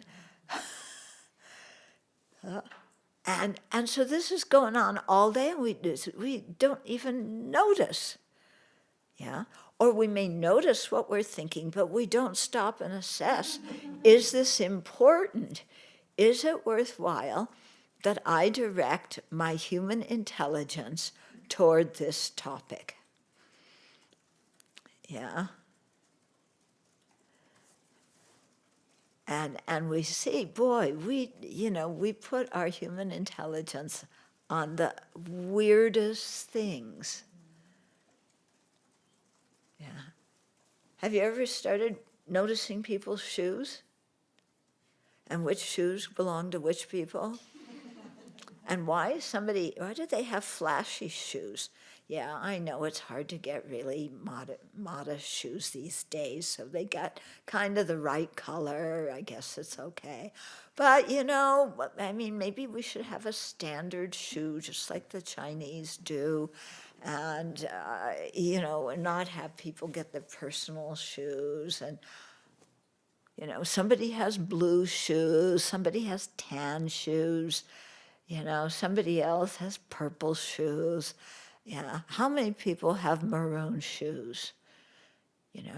And so this is going on all day, and we don't even notice. Yeah. Or we may notice what we're thinking, but we don't stop and assess. Is this important? Is it worthwhile that I direct my human intelligence toward this topic? Yeah. And we see, boy, we put our human intelligence on the weirdest things. Yeah. Have you ever started noticing people's shoes? And which shoes belong to which people? And why do they have flashy shoes? Yeah, I know it's hard to get really modest shoes these days, so they got kind of the right color. I guess it's okay. But, maybe we should have a standard shoe, just like the Chinese do, and, not have people get their personal shoes. And, somebody has blue shoes, somebody has tan shoes, somebody else has purple shoes. Yeah, how many people have maroon shoes?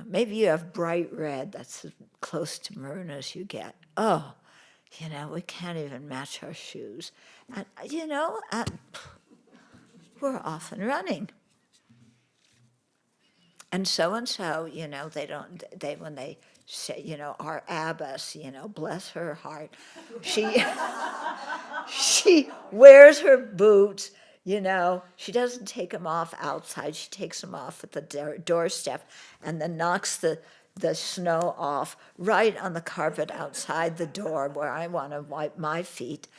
Maybe you have bright red, that's as close to maroon as you get. Oh, we can't even match our shoes. And, we're off and running. And so, when they say, our abbess, bless her heart, she wears her boots, she doesn't take them off outside, she takes them off at the doorstep and then knocks the snow off right on the carpet outside the door where I want to wipe my feet.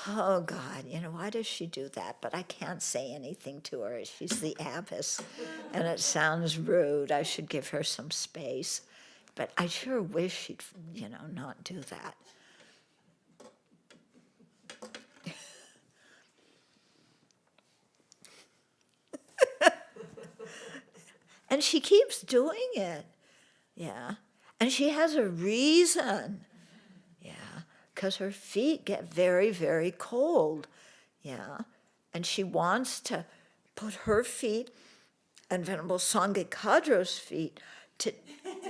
Oh, God, why does she do that? But I can't say anything to her. She's the abbess, and it sounds rude. I should give her some space. But I sure wish she'd, not do that. And she keeps doing it. Yeah. And she has a reason. Yeah. Because her feet get very, very cold. Yeah. And she wants to put her feet and Venerable Sangye Kadro's feet, to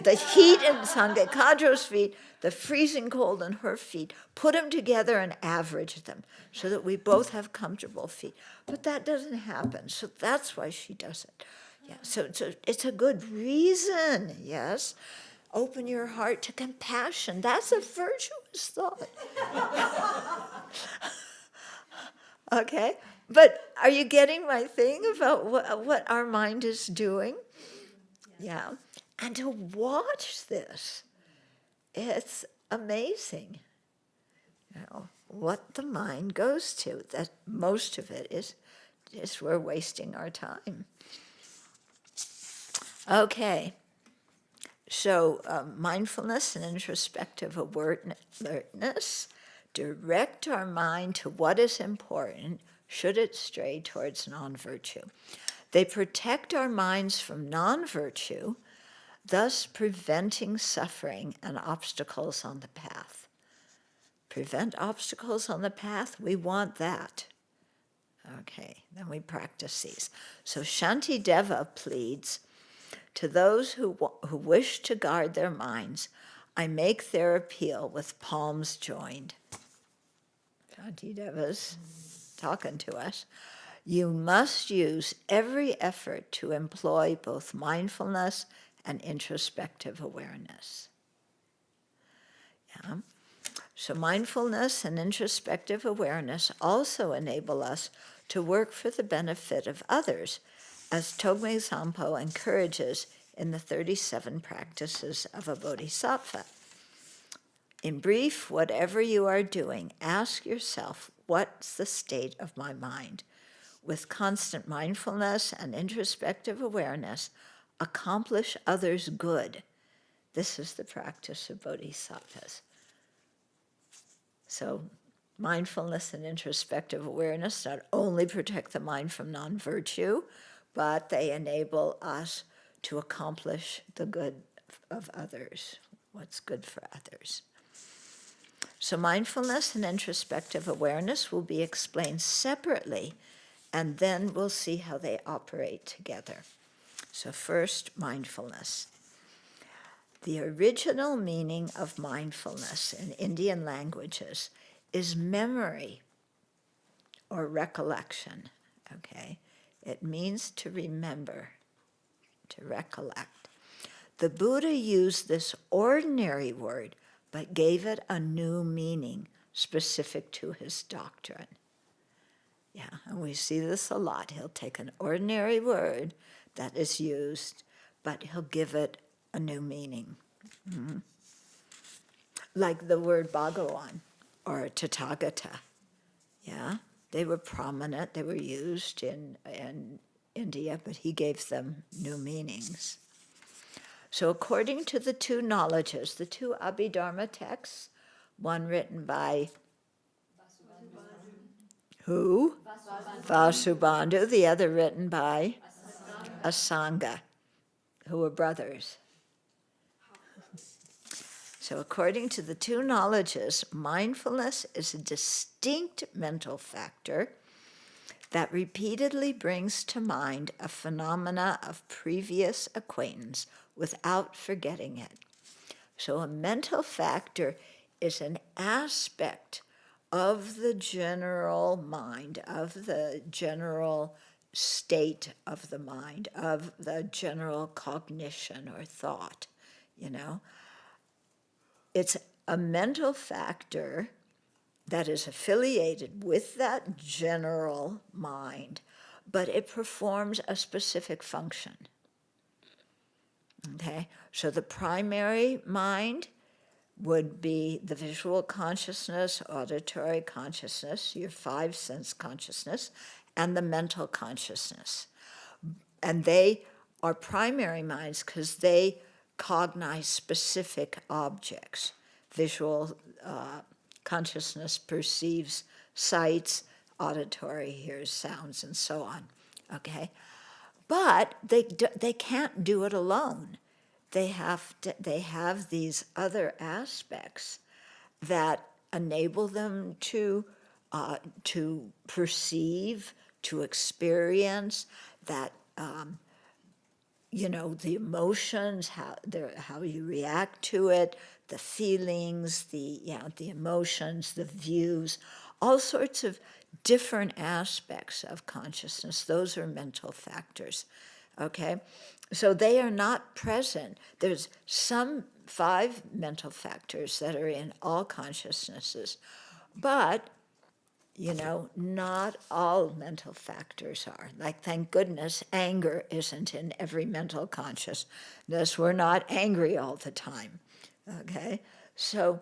the heat in Sangye Kadro's feet, the freezing cold in her feet, put them together and average them so that we both have comfortable feet. But that doesn't happen, so that's why she does it. Yeah, so it's a good reason, yes? Open your heart to compassion. That's a virtuous thought. Okay? But are you getting my thing about what our mind is doing? Yeah. And to watch this, it's amazing. You know, what the mind goes to. That most of it is we're wasting our time. Okay. So mindfulness and introspective alertness direct our mind to what is important should it stray towards non-virtue. They protect our minds from non-virtue, thus preventing suffering and obstacles on the path. Prevent obstacles on the path, we want that. Okay, then we practice these. So Shantideva pleads, to those who wish to guard their minds, I make their appeal with palms joined. Shantideva's talking to us. You must use every effort to employ both mindfulness and introspective awareness. Yeah. So mindfulness and introspective awareness also enable us to work for the benefit of others, as Togme Zampo encourages in the 37 practices of a bodhisattva. In brief, whatever you are doing, ask yourself, what's the state of my mind? With constant mindfulness and introspective awareness, accomplish others' good. This is the practice of bodhisattvas. So mindfulness and introspective awareness not only protect the mind from non-virtue, but they enable us to accomplish the good of others, what's good for others. So mindfulness and introspective awareness will be explained separately, and then we'll see how they operate together. So first, mindfulness. The original meaning of mindfulness in Indian languages is memory or recollection, okay? It means to remember, to recollect. The Buddha used this ordinary word, but gave it a new meaning specific to his doctrine. Yeah, and we see this a lot. He'll take an ordinary word that is used, but he'll give it a new meaning. Mm-hmm. Like the word Bhagawan or Tathagata. Yeah, they were prominent, they were used in India, but he gave them new meanings. So according to the two knowledges, the two Abhidharma texts, one written by who? Vasubandhu, the other written by Asanga, who were brothers. So according to the two knowledges, mindfulness is a distinct mental factor that repeatedly brings to mind a phenomena of previous acquaintance without forgetting it. So a mental factor is an aspect of the general mind, of the general state of the mind, of the general cognition or thought, you know. It's a mental factor that is affiliated with that general mind, but it performs a specific function. Okay, so the primary mind would be the visual consciousness, auditory consciousness, your five sense consciousness, and the mental consciousness. And they are primary minds because they cognize specific objects. Visual consciousness perceives sights, auditory hears sounds, and so on. Okay? But they can't do it alone. They have these other aspects that enable them to perceive, to experience that, the emotions, how you react to it, the feelings, the emotions, the views, all sorts of different aspects of consciousness. Those are mental factors, okay? So they are not present. There's some 5 mental factors that are in all consciousnesses, but not all mental factors are. Like, thank goodness, anger isn't in every mental consciousness. We're not angry all the time, okay? So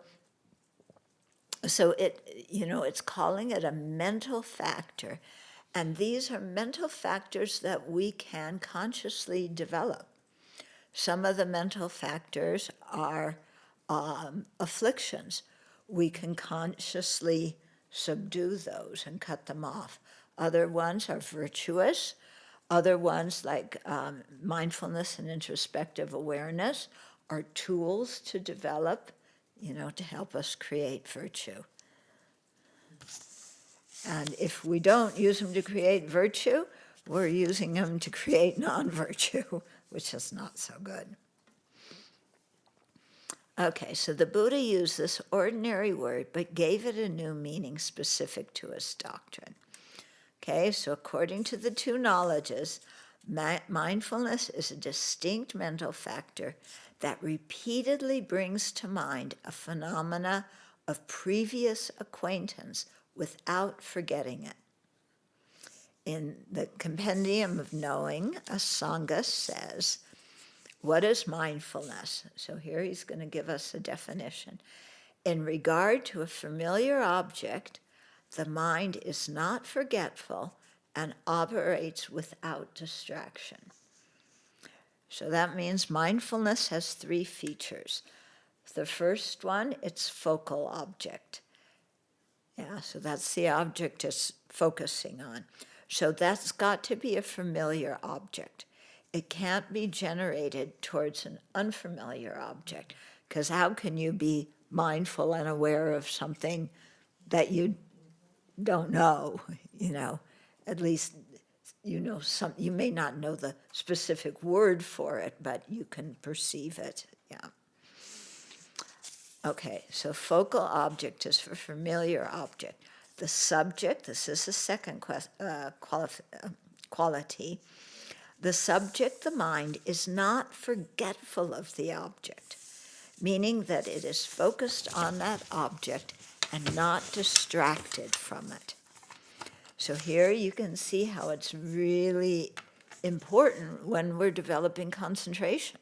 it's calling it a mental factor, and these are mental factors that we can consciously develop. Some of the mental factors are afflictions. We can consciously subdue those and cut them off. Other ones are virtuous. Other ones, like mindfulness and introspective awareness, are tools to develop, to help us create virtue. And if we don't use them to create virtue, we're using them to create non-virtue, which is not so good. Okay, so the Buddha used this ordinary word, but gave it a new meaning specific to his doctrine. Okay, so according to the 2 knowledges, mindfulness is a distinct mental factor that repeatedly brings to mind a phenomena of previous acquaintance without forgetting it. In the Compendium of Knowing, Asanga says, what is mindfulness? So here he's going to give us a definition. In regard to a familiar object, the mind is not forgetful and operates without distraction. So that means mindfulness has 3 features. The first one, it's focal object. Yeah, so that's the object it's focusing on. So that's got to be a familiar object. It can't be generated towards an unfamiliar object, because how can you be mindful and aware of something that you don't know, At least, you may not know the specific word for it, but you can perceive it, yeah. Okay, so focal object is for familiar object. The subject, this is the second quality. The subject, the mind, is not forgetful of the object, meaning that it is focused on that object and not distracted from it. So here you can see how it's really important when we're developing concentration.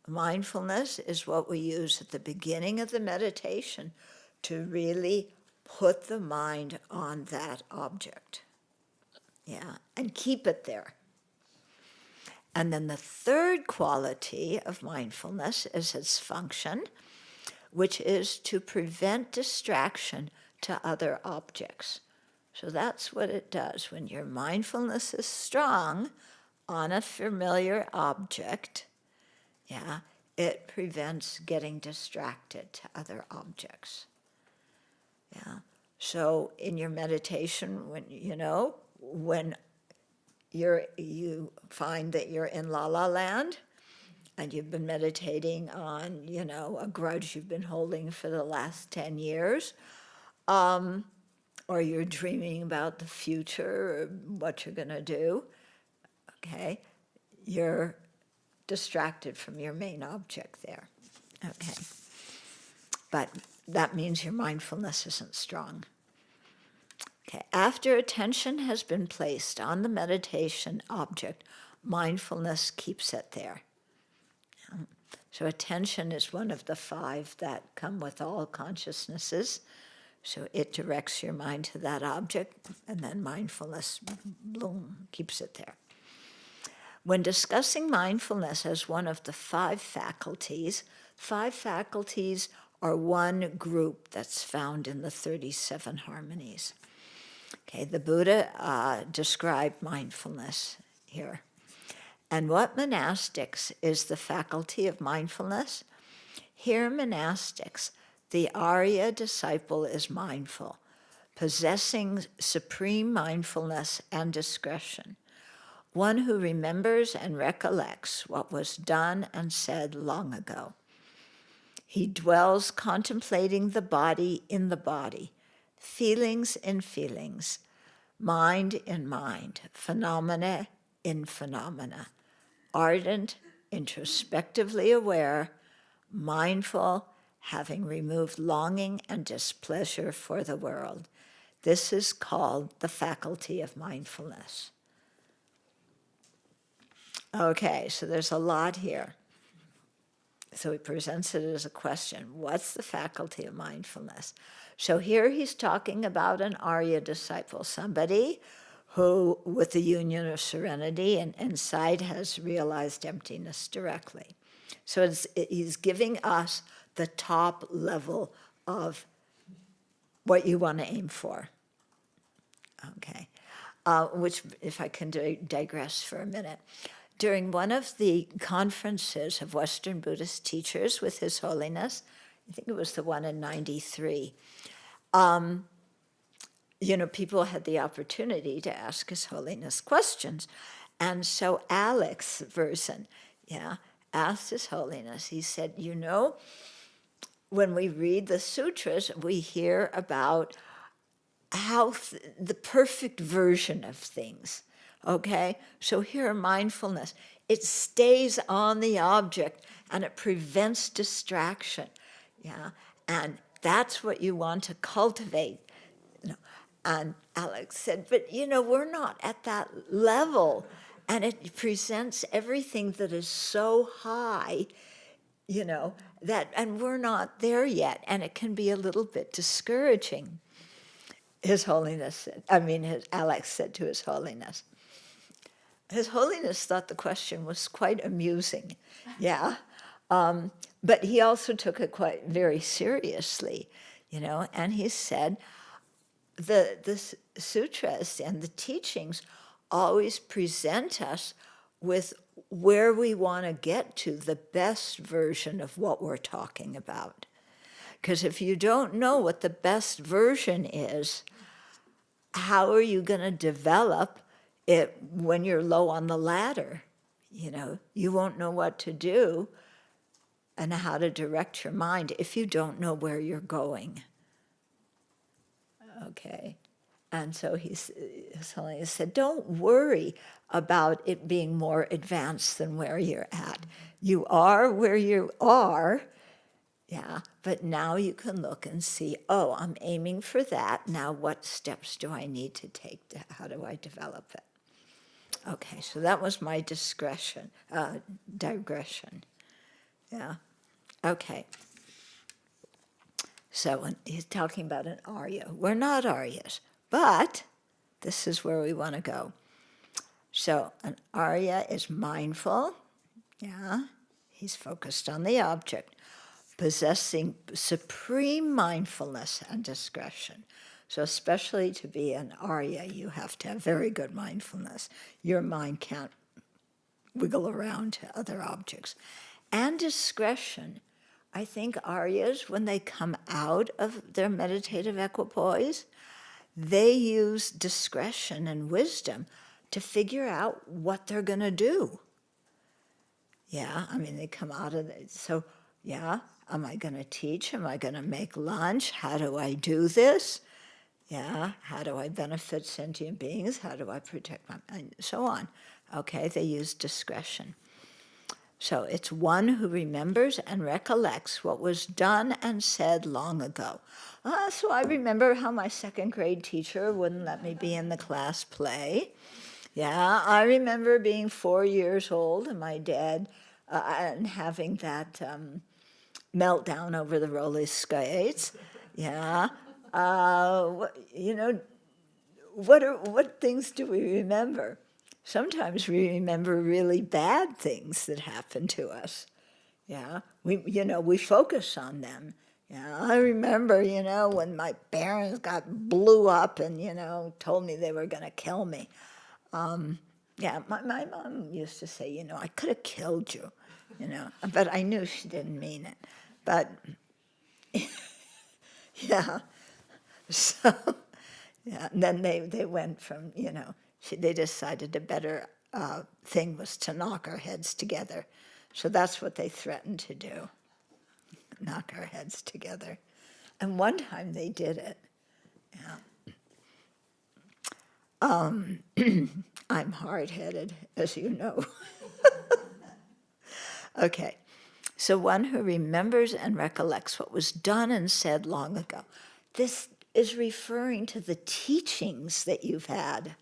Mindfulness is what we use at the beginning of the meditation to really put the mind on that object, and keep it there. And then the third quality of mindfulness is its function, which is to prevent distraction to other objects. So that's what it does. When your mindfulness is strong on a familiar object, it prevents getting distracted to other objects. So in your meditation, when you find that you're in La La Land and you've been meditating on, a grudge you've been holding for the last 10 years, or you're dreaming about the future or what you're going to do, okay, you're distracted from your main object there, okay. But that means your mindfulness isn't strong. Okay, after attention has been placed on the meditation object, mindfulness keeps it there. So attention is one of the 5 that come with all consciousnesses. So it directs your mind to that object, and then mindfulness, boom, keeps it there. When discussing mindfulness as one of the 5 faculties are one group that's found in the 37 harmonies. Okay, the Buddha described mindfulness here. And what monastics is the faculty of mindfulness? Here, monastics, the Arya disciple is mindful, possessing supreme mindfulness and discretion, one who remembers and recollects what was done and said long ago. He dwells contemplating the body in the body, feelings in feelings, mind in mind, phenomena in phenomena, ardent, introspectively aware, mindful, having removed longing and displeasure for the world. This is called the faculty of mindfulness. Okay, so there's a lot here. So he presents it as a question. What's the faculty of mindfulness? So here he's talking about an Arya disciple, somebody who, with the union of serenity and insight, has realized emptiness directly. So he's giving us the top level of what you want to aim for. Okay, which, if I can digress for a minute, during one of the conferences of Western Buddhist teachers with His Holiness, I think it was the one in '93, people had the opportunity to ask His Holiness questions. And so Alex Verson, asked His Holiness, he said, when we read the sutras, we hear about how the perfect version of things, okay? So here, mindfulness, it stays on the object and it prevents distraction, and that's what you want to cultivate. And Alex said, but we're not at that level, and it presents everything that is so high, and we're not there yet, and it can be a little bit discouraging. His Holiness said, Alex said to His Holiness. His Holiness thought the question was quite amusing, but he also took it quite very seriously, and he said, the sutras and the teachings always present us with where we want to get to, the best version of what we're talking about. Because if you don't know what the best version is, how are you going to develop it when you're low on the ladder? You won't know what to do and how to direct your mind if you don't know where you're going. Okay. And so His Holiness said, don't worry about it being more advanced than where you're at. You are where you are, but now you can look and see, I'm aiming for that. Now what steps do I need to take? How do I develop it? Okay, so that was my digression. Okay. So when he's talking about an Arya, we're not Aryas, but this is where we want to go. So an Arya is mindful, he's focused on the object, possessing supreme mindfulness and discretion. So especially to be an Arya, you have to have very good mindfulness. Your mind can't wiggle around to other objects. And discretion. I think Aryas, when they come out of their meditative equipoise, they use discretion and wisdom to figure out what they're going to do. They come out of it. So, am I going to teach? Am I going to make lunch? How do I do this? How do I benefit sentient beings? How do I protect my mind? So on. Okay, they use discretion. So it's one who remembers and recollects what was done and said long ago. So I remember how my second grade teacher wouldn't let me be in the class play. I remember being 4 years old and my dad and having that meltdown over the roller skates. What things do we remember? Sometimes we remember really bad things that happened to us. We focus on them. I remember, when my parents got blew up and, told me they were going to kill me. Yeah, my mom used to say, I could have killed you, but I knew she didn't mean it. But, yeah, so, yeah, and then they went from, they decided a better thing was to knock our heads together. So that's what they threatened to do, knock our heads together. And one time they did it. Yeah. I'm hard-headed, as you know. Okay, so one who remembers and recollects what was done and said long ago. This is referring to the teachings that you've had,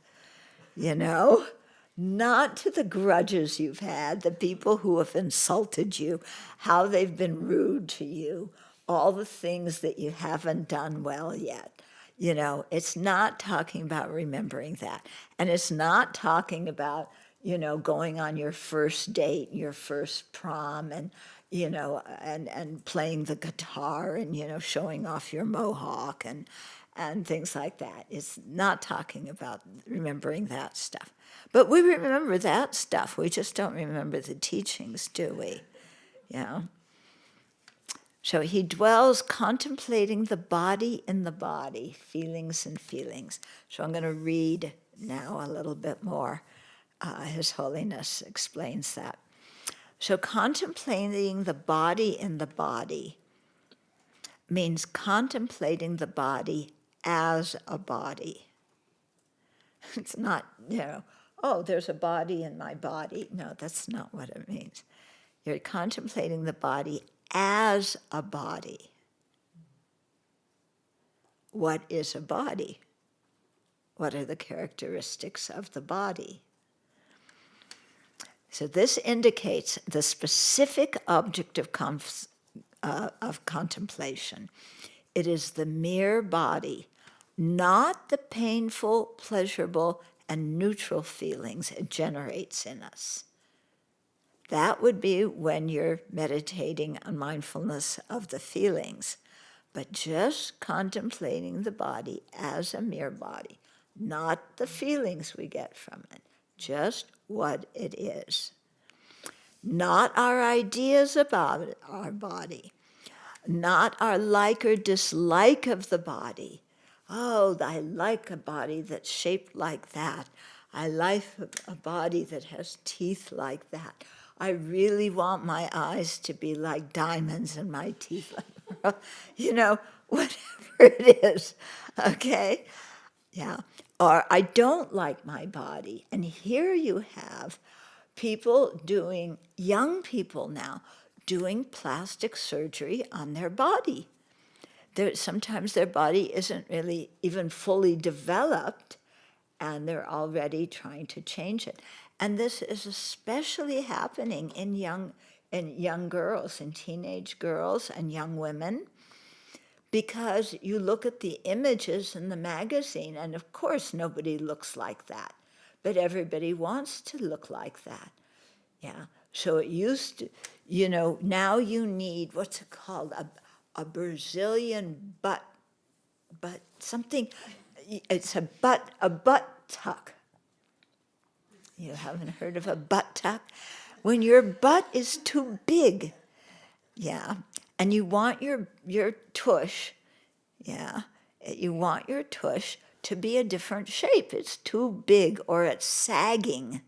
not to the grudges you've had, the people who have insulted you, how they've been rude to you, all the things that you haven't done well yet. It's not talking about remembering that. And it's not talking about, going on your first date, your first prom, and, and playing the guitar and, showing off your mohawk and things like that. It's not talking about remembering that stuff. But we remember that stuff. We just don't remember the teachings, do we? So he dwells contemplating the body in the body, feelings and feelings. So I'm going to read now a little bit more. His Holiness explains that. So contemplating the body in the body means contemplating the body as a body. It's not, oh, there's a body in my body. No, that's not what it means. You're contemplating the body as a body. What is a body? What are the characteristics of the body? So this indicates the specific object of contemplation. It is the mere body, not the painful, pleasurable, and neutral feelings it generates in us. That would be when you're meditating on mindfulness of the feelings, but just contemplating the body as a mere body, not the feelings we get from it, just what it is. Not our ideas about our body, not our like or dislike of the body. Oh, I like a body that's shaped like that. I like a body that has teeth like that. I really want my eyes to be like diamonds and my teeth like, whatever it is, okay? Yeah. Or I don't like my body. And here you have young people now, doing plastic surgery on their body. Sometimes their body isn't really even fully developed, and they're already trying to change it. And this is especially happening in young girls, in teenage girls and young women, because you look at the images in the magazine, and of course nobody looks like that, but everybody wants to look like that. Yeah. So it used to, now you need, what's it called, a Brazilian butt something. It's a butt tuck. You haven't heard of a butt tuck? When your butt is too big, yeah, and you want your tush, yeah, you want your tush to be a different shape. It's too big or it's sagging.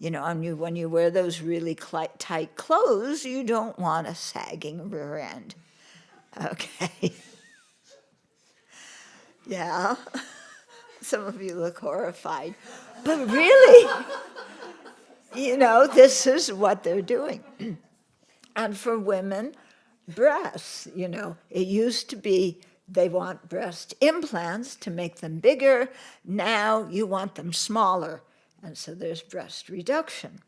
And when you wear those really tight clothes, you don't want a sagging rear end. Okay. Yeah. Some of you look horrified. But really, this is what they're doing. And for women, breasts, it used to be they want breast implants to make them bigger. Now you want them smaller. And so there's breast reduction.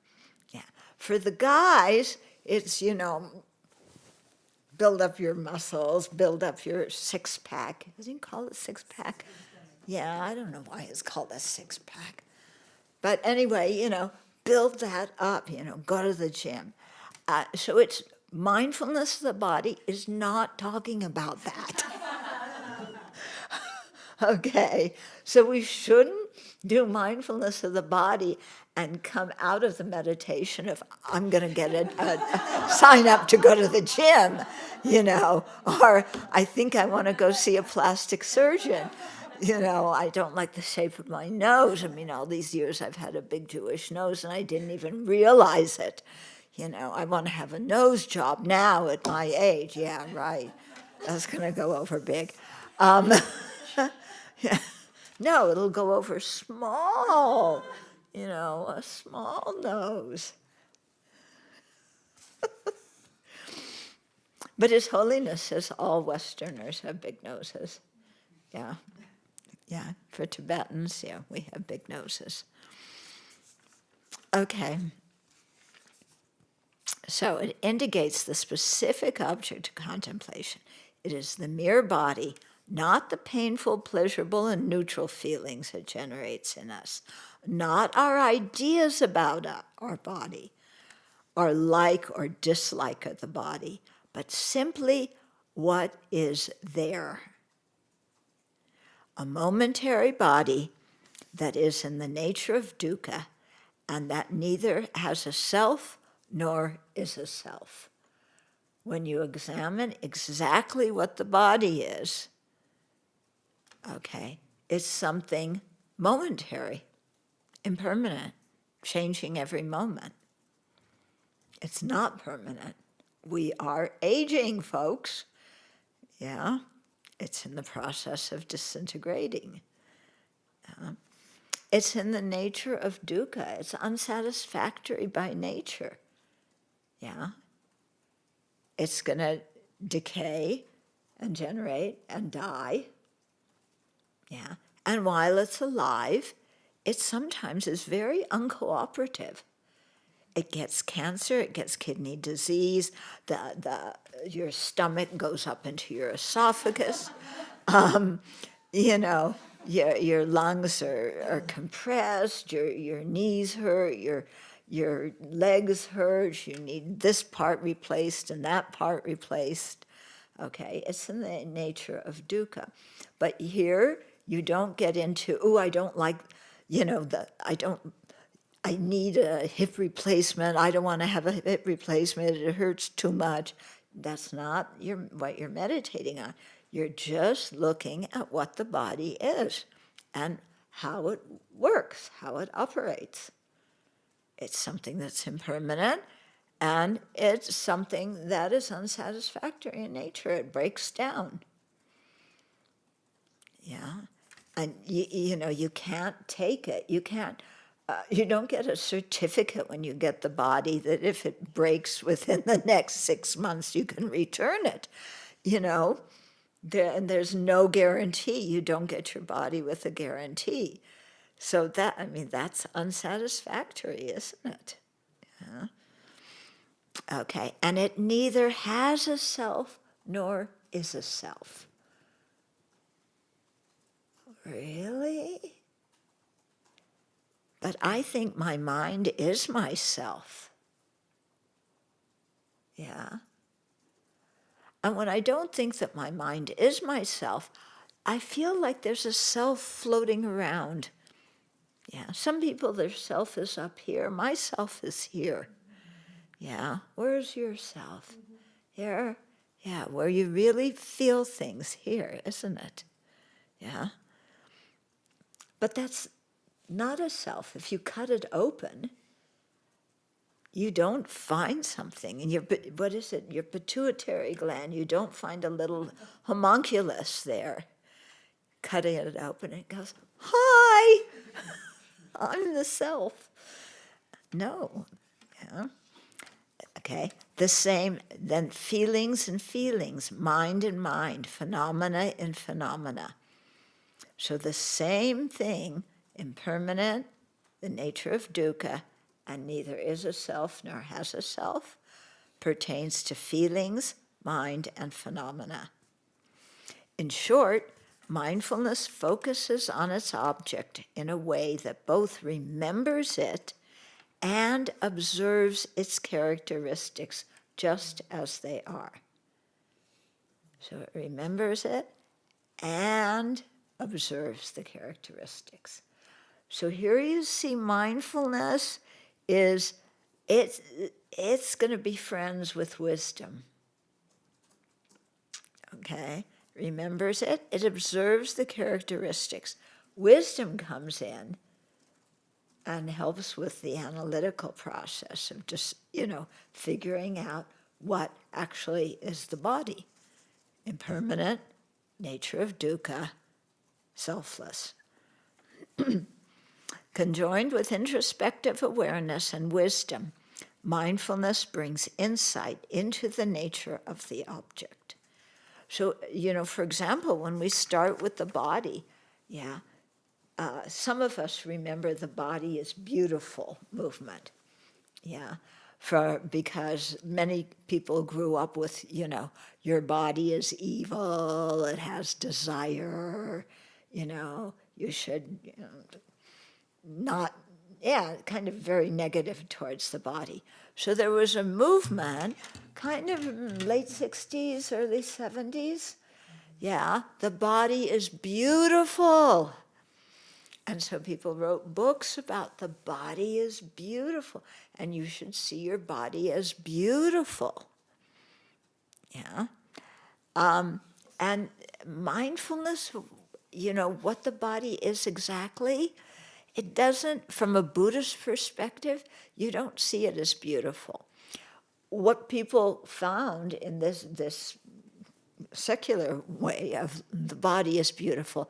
Yeah. For the guys, it's, build up your muscles, build up your six-pack. Does he call it six-pack? Yeah, I don't know why it's called a six-pack. But anyway, build that up, go to the gym. So it's mindfulness of the body is not talking about that. Okay, so we shouldn't, do mindfulness of the body and come out of the meditation of, I'm going to get a sign up to go to the gym, or I think I want to go see a plastic surgeon. I don't like the shape of my nose. I mean, all these years I've had a big Jewish nose and I didn't even realize it. I want to have a nose job now at my age. Yeah, right. That's going to go over big. Yeah. No, it'll go over small, a small nose. But His Holiness says all Westerners have big noses. Yeah. Yeah, for Tibetans, yeah, we have big noses. Okay. So it indicates the specific object of contemplation. It is the mere body, not the painful, pleasurable, and neutral feelings it generates in us, not our ideas about our body, our like or dislike of the body, but simply what is there. A momentary body that is in the nature of dukkha, and that neither has a self nor is a self. When you examine exactly what the body is, okay, it's something momentary, impermanent, changing every moment. It's not permanent. We are aging, folks. Yeah, it's in the process of disintegrating. It's in the nature of dukkha. It's unsatisfactory by nature. Yeah. It's going to decay and generate and die. Yeah. And while it's alive, it sometimes is very uncooperative. It gets cancer, it gets kidney disease, your stomach goes up into your esophagus. Your lungs are compressed, your knees hurt, your legs hurt, you need this part replaced and that part replaced. Okay, it's in the nature of dukkha. But here, you don't get into, I don't like, I need a hip replacement, I don't want to have a hip replacement, it hurts too much. That's not what you're meditating on. You're just looking at what the body is and how it works, how it operates. It's something that's impermanent, and it's something that is unsatisfactory in nature. It breaks down. Yeah. And, you can't take it. You can't. You don't get a certificate when you get the body that if it breaks within the next 6 months, you can return it. And there's no guarantee. You don't get your body with a guarantee. So that's unsatisfactory, isn't it? Yeah. Okay, and it neither has a self nor is a self. Really? But I think my mind is myself. Yeah. And when I don't think that my mind is myself, I feel like there's a self floating around. Yeah. Some people, their self is up here. My self is here. Yeah. Where's your self? Here? Yeah. Where you really feel things here, isn't it? Yeah. But that's not a self. If you cut it open, you don't find something. And your pituitary gland, you don't find a little homunculus there. Cutting it open, it goes, hi, I'm the self. No. Yeah. Okay. The same, then feelings and feelings, mind and mind, phenomena and phenomena. So the same thing, impermanent, the nature of dukkha, and neither is a self nor has a self, pertains to feelings, mind, and phenomena. In short, mindfulness focuses on its object in a way that both remembers it and observes its characteristics just as they are. So it remembers it and observes the characteristics. So here you see mindfulness is, it's going to be friends with wisdom. Okay? Remembers it. It observes the characteristics. Wisdom comes in and helps with the analytical process of just, figuring out what actually is the body. Impermanent, nature of dukkha, selfless. Conjoined with introspective awareness and wisdom, mindfulness brings insight into the nature of the object. So, for example, when we start with the body, some of us remember the body is beautiful movement, because many people grew up with, your body is evil, it has desire, you should not, kind of very negative towards the body. So there was a movement, kind of late 60s, early 70s, the body is beautiful. And so people wrote books about the body is beautiful, and you should see your body as beautiful. And mindfulness, what the body is exactly, it doesn't, from a Buddhist perspective, you don't see it as beautiful. What people found in this secular way of the body is beautiful,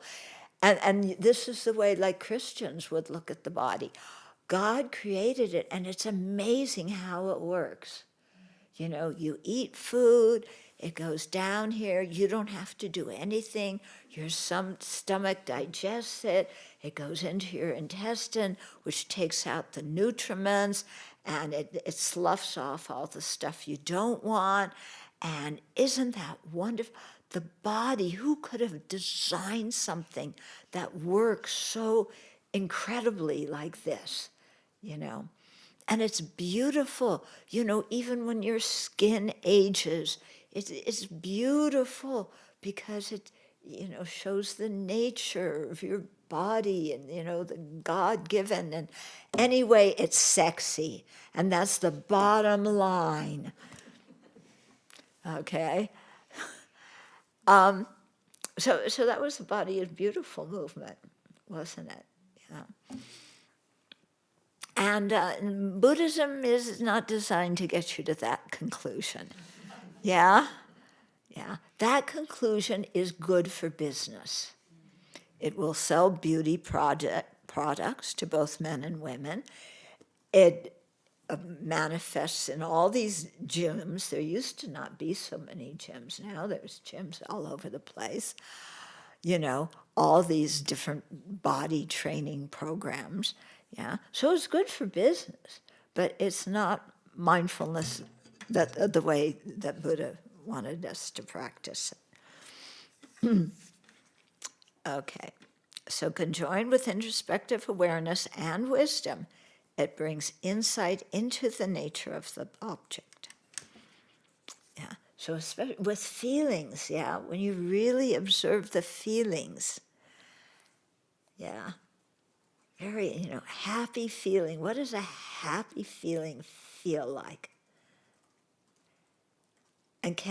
and this is the way like Christians would look at the body. God created it, and it's amazing how it works. You eat food, it goes down here, you don't have to do anything. Your stomach digests it, it goes into your intestine, which takes out the nutriments, and it sloughs off all the stuff you don't want. And isn't that wonderful? The body, who could have designed something that works so incredibly like this, And it's beautiful, even when your skin ages, it's beautiful because it, shows the nature of your body and, the God-given. And anyway, it's sexy. And that's the bottom line. Okay? So that was the body is beautiful movement, wasn't it? And Buddhism is not designed to get you to that conclusion. Yeah? That conclusion is good for business. It will sell beauty products to both men and women. It manifests in all these gyms. There used to not be so many gyms. Now there's gyms all over the place. All these different body training programs. So it's good for business, but it's not mindfulness that the way that Buddha wanted us to practice it. Okay, so conjoined with introspective awareness and wisdom, it brings insight into the nature of the object. So especially with feelings, when you really observe the feelings, very, happy feeling. What does a happy feeling feel like? And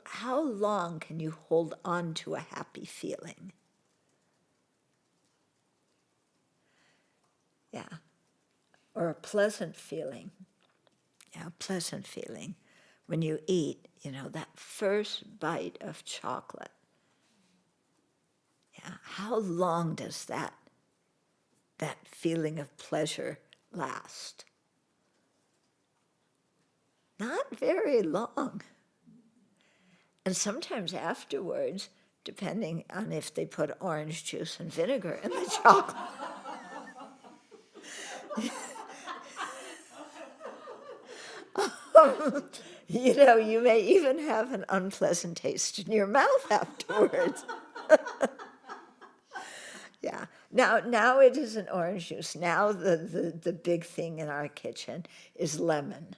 how long can you hold on to a happy feeling? Or a pleasant feeling. Pleasant feeling. When you eat, that first bite of chocolate. How long does that feeling of pleasure last? Not very long. And sometimes afterwards, depending on if they put orange juice and vinegar in the chocolate. You may even have an unpleasant taste in your mouth afterwards. Now it isn't orange juice. Now the big thing in our kitchen is lemon.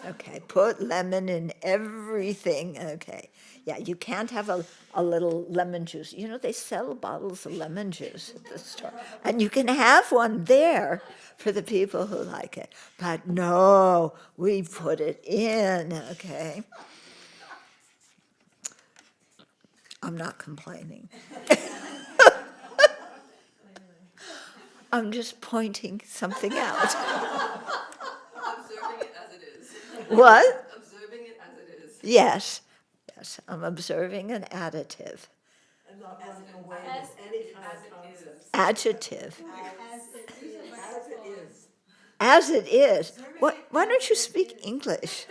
Okay, put lemon in everything. Okay. Yeah, you can't have a little lemon juice. You know, they sell bottles of lemon juice at the store. And you can have one there for the people who like it. But no, we put it in, okay? I'm not complaining. I'm just pointing something out. Observing it as it is. What? Observing it as it is. Yes. Yes, I'm observing an additive. And not running away with any kind of concepts. Adjective. As it is. As it is. What, why don't you speak English?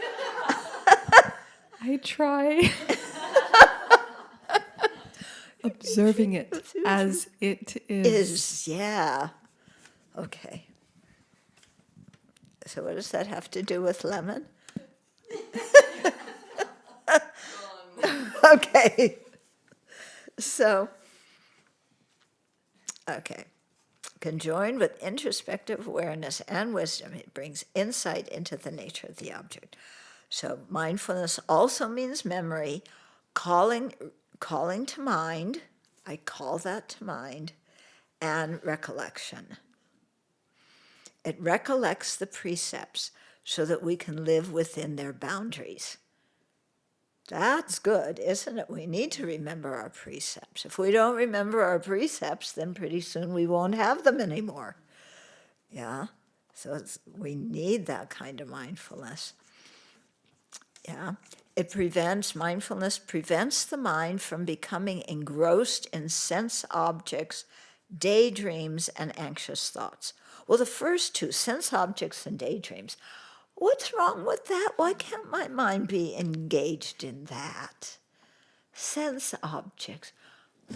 I try. Observing it as it is. Yeah. Okay. So what does that have to do with lemon? Okay. So, okay. Conjoined with introspective awareness and wisdom, it brings insight into the nature of the object. So mindfulness also means memory, calling to mind, I call that to mind, and recollection. It recollects the precepts so that we can live within their boundaries. That's good, isn't it? We need to remember our precepts. If we don't remember our precepts, then pretty soon we won't have them anymore. Yeah? So we need that kind of mindfulness. Yeah? Mindfulness prevents the mind from becoming engrossed in sense objects, daydreams, and anxious thoughts. Well, the first two, sense objects and daydreams, what's wrong with that? Why can't my mind be engaged in that? Sense objects.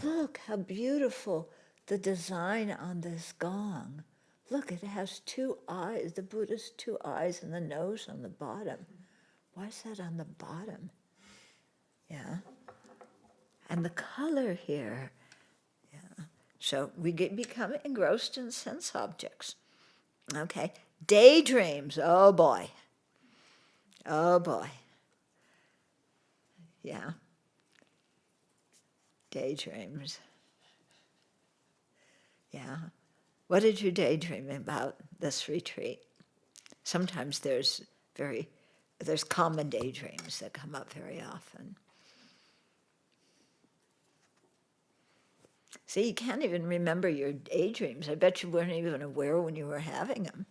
Look how beautiful the design on this gong. Look, it has two eyes, the Buddha's two eyes and the nose on the bottom. Why is that on the bottom? Yeah. And the color here. Yeah. So we become engrossed in sense objects. Okay. Daydreams. Oh boy. Oh boy. Yeah. Daydreams. Yeah. What did you daydream about this retreat? Sometimes there's common daydreams that come up very often. See, you can't even remember your daydreams. I bet you weren't even aware when you were having them.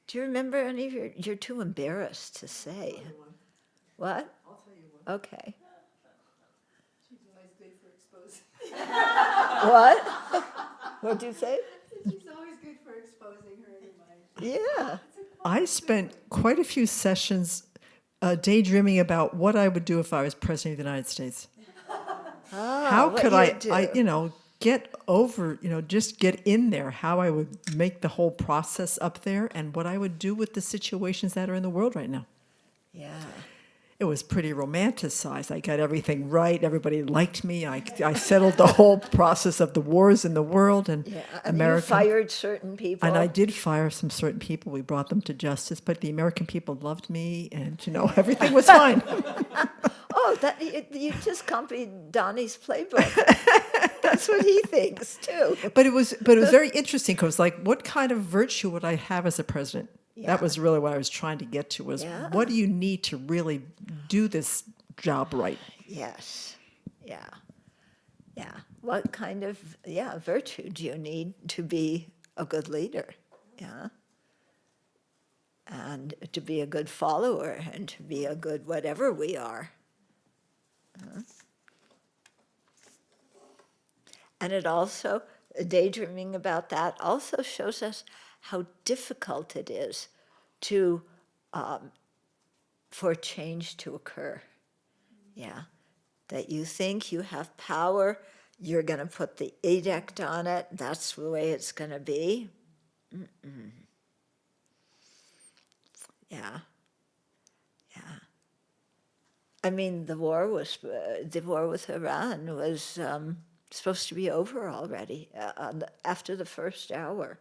Do you remember any of you're too embarrassed to say. What? I'll tell you one. Okay. She's always good for exposing. What? What'd you say? She's always good for exposing her inner mind. Yeah. I spent quite a few sessions daydreaming about what I would do if I was president of the United States. How what could you I, do. get over, just get in there, how I would make the whole process up there and what I would do with the situations that are in the world right now. Yeah. It was pretty romanticized. I got everything right. Everybody liked me. I settled the whole process of the wars in the world and Yeah. And America. you fired certain people. And I did fire some certain people. We brought them to justice, but the American people loved me, and everything was fine. Oh, that you just copied Donnie's playbook. That's what he thinks too. But it was very interesting because, what kind of virtue would I have as a president? Yeah. That was really what I was trying to get to. Was Yeah. what do you need to really do this job right? Yes. Yeah. Yeah. What kind of virtue do you need to be a good leader? Yeah. And to be a good follower and to be a good whatever we are. And it also, daydreaming about that also shows us how difficult it is for change to occur. Yeah. That you think you have power, you're going to put the edict on it, that's the way it's going to be. Mm-mm. Yeah. Yeah. I mean, the war with Iran was supposed to be over already after the first hour.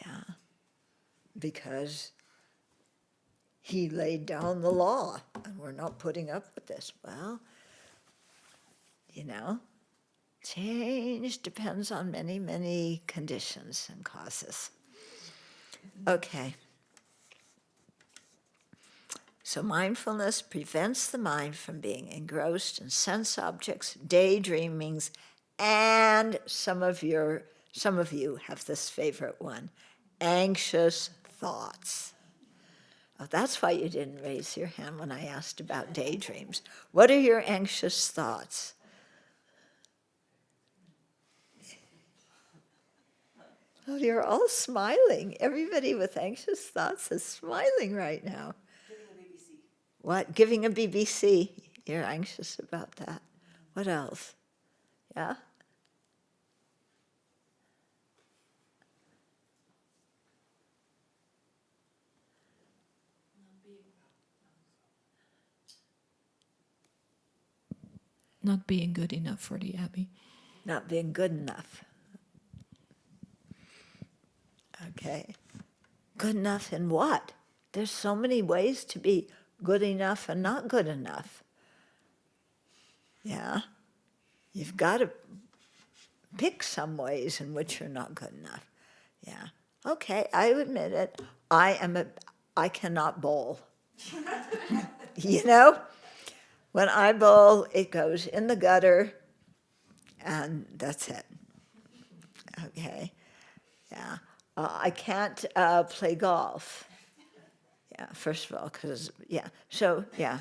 Yeah, because he laid down the law, and we're not putting up with this. Well, change depends on many, many conditions and causes. Okay. So mindfulness prevents the mind from being engrossed in sense objects, daydreamings, and some of you have this favorite one, anxious thoughts. Oh, that's why you didn't raise your hand when I asked about daydreams. What are your anxious thoughts? Oh, you're all smiling. Everybody with anxious thoughts is smiling right now. What? Giving a BBC. You're anxious about that. What else? Yeah? Not being good enough for the Abbey. Not being good enough. Okay. Good enough in what? There's so many ways to be good enough and not good enough. Yeah? You've got to pick some ways in which you're not good enough. Yeah. Okay, I admit it. I cannot bowl. When I bowl, it goes in the gutter, and that's it. Okay. Yeah. I can't play golf. Yeah, first of all, because, yeah. So, yeah.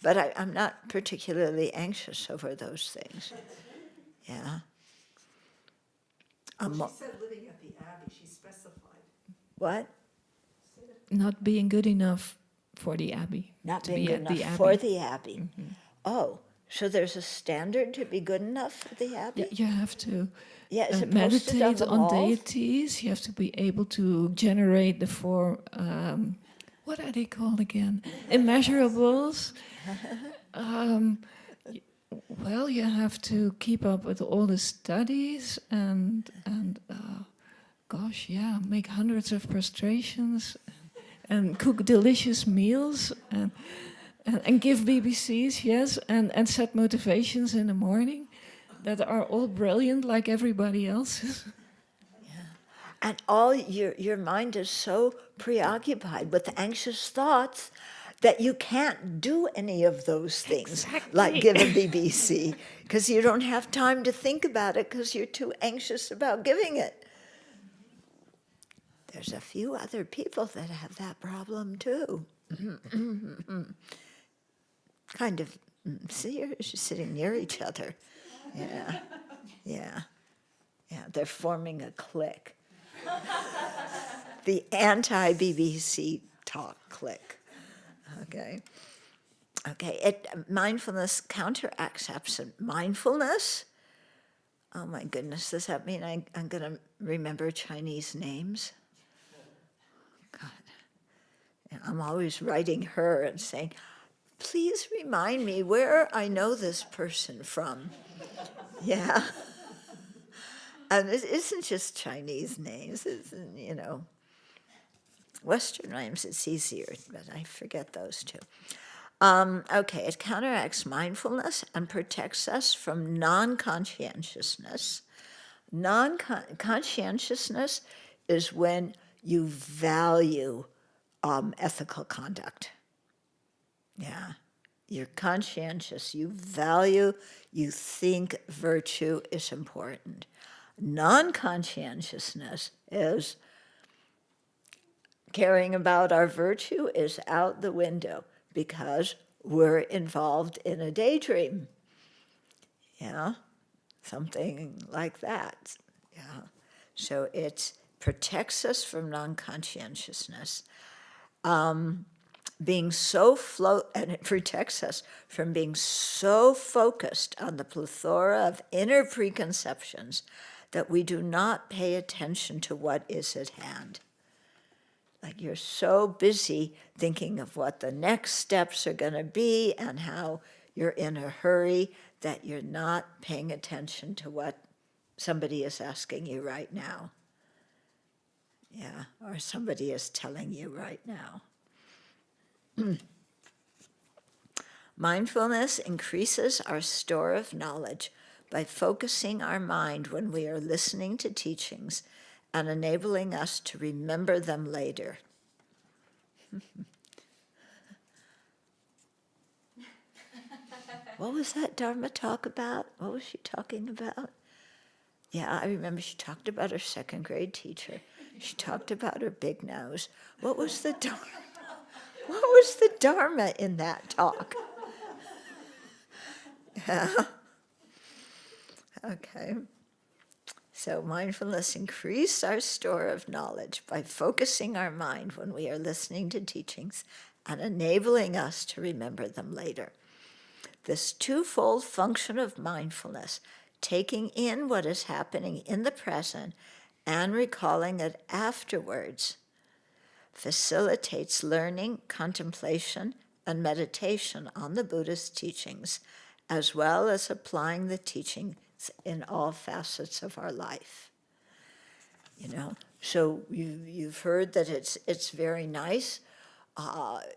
But I'm not particularly anxious over those things. Yeah. She said living at the Abbey, she specified. What? Not being good enough for the Abbey. Not to being be good at the enough Abbey. for the Abbey. Mm-hmm. Oh, so there's a standard to be good enough for the Abbey? Yeah, you have to Yeah, is it posted on meditate the on walls? deities. You have to be able to generate the four, what are they called again? Immeasurables. Well, you have to keep up with all the studies and make hundreds of prostrations and cook delicious meals and give BBCs, yes, and set motivations in the morning that are all brilliant like everybody else's. And all your mind is so preoccupied with anxious thoughts that you can't do any of those things, like give a BBC, because you don't have time to think about it because you're too anxious about giving it. There's a few other people that have that problem too. Kind of, see, you're sitting near each other. Yeah, they're forming a clique. The anti-BBC talk clique. Okay. Mindfulness counteracts absent mindfulness. Oh my goodness, does that mean I'm going to remember Chinese names? God. And I'm always writing her and saying, please remind me where I know this person from. Yeah. And it isn't just Chinese names, it's, Western names, it's easier, but I forget those too. Okay, it counteracts mindfulness and protects us from non-conscientiousness. Non-conscientiousness is when you value ethical conduct. Yeah, you're conscientious, you value, you think virtue is important. Non-conscientiousness is caring about our virtue is out the window because we're involved in a daydream. Yeah, something like that. Yeah, so it protects us from non-conscientiousness. And it protects us from being so focused on the plethora of inner preconceptions that we do not pay attention to what is at hand. Like you're so busy thinking of what the next steps are going to be and how you're in a hurry that you're not paying attention to what somebody is asking you right now. Yeah, or somebody is telling you right now. Mindfulness increases our store of knowledge by focusing our mind when we are listening to teachings and enabling us to remember them later. What was that Dharma talk about? What was she talking about? Yeah, I remember she talked about her second grade teacher. She talked about her big nose. What was the Dharma? What was the Dharma in that talk? Yeah. Okay. So mindfulness increases our store of knowledge by focusing our mind when we are listening to teachings and enabling us to remember them later. This twofold function of mindfulness, taking in what is happening in the present and recalling it afterwards, facilitates learning, contemplation, and meditation on the Buddhist teachings, as well as applying the teachings in all facets of our life. You know, so you've heard that it's very nice.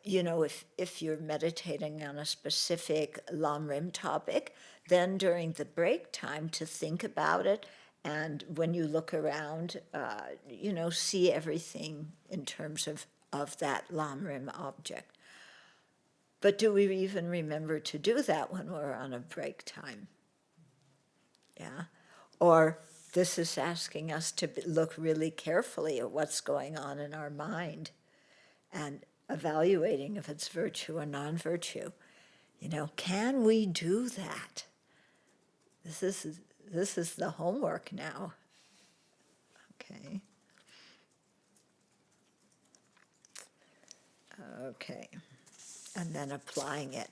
You know, if you're meditating on a specific Lam Rim topic, then during the break time to think about it, and when you look around, you know, see everything in terms of that Lam Rim object. But do we even remember to do that when we're on a break time? Yeah? Or this is asking us to look really carefully at what's going on in our mind and evaluating if it's virtue or non-virtue. You know, can we do that? This is the homework now. Okay. Okay. And then applying it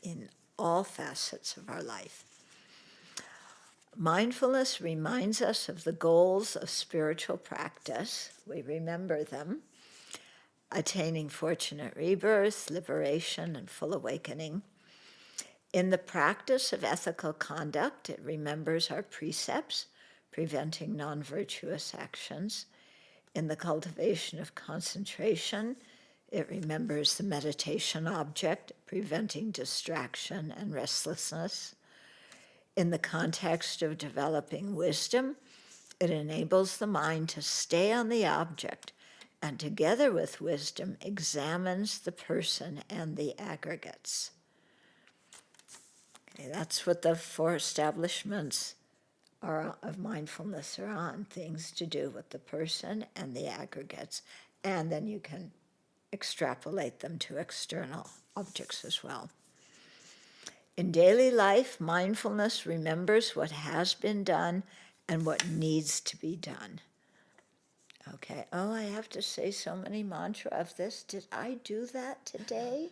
in all facets of our life. Mindfulness reminds us of the goals of spiritual practice. We remember them. Attaining fortunate rebirth, liberation, and full awakening. In the practice of ethical conduct, it remembers our precepts, preventing non-virtuous actions. In the cultivation of concentration, it remembers the meditation object, preventing distraction and restlessness. In the context of developing wisdom, it enables the mind to stay on the object, and together with wisdom examines the person and the aggregates. Okay, that's what the four establishments of mindfulness are on, things to do with the person and the aggregates, and then you can extrapolate them to external objects as well. In daily life, mindfulness remembers what has been done and what needs to be done. Okay, oh, I have to say so many mantra of this. Did I do that today?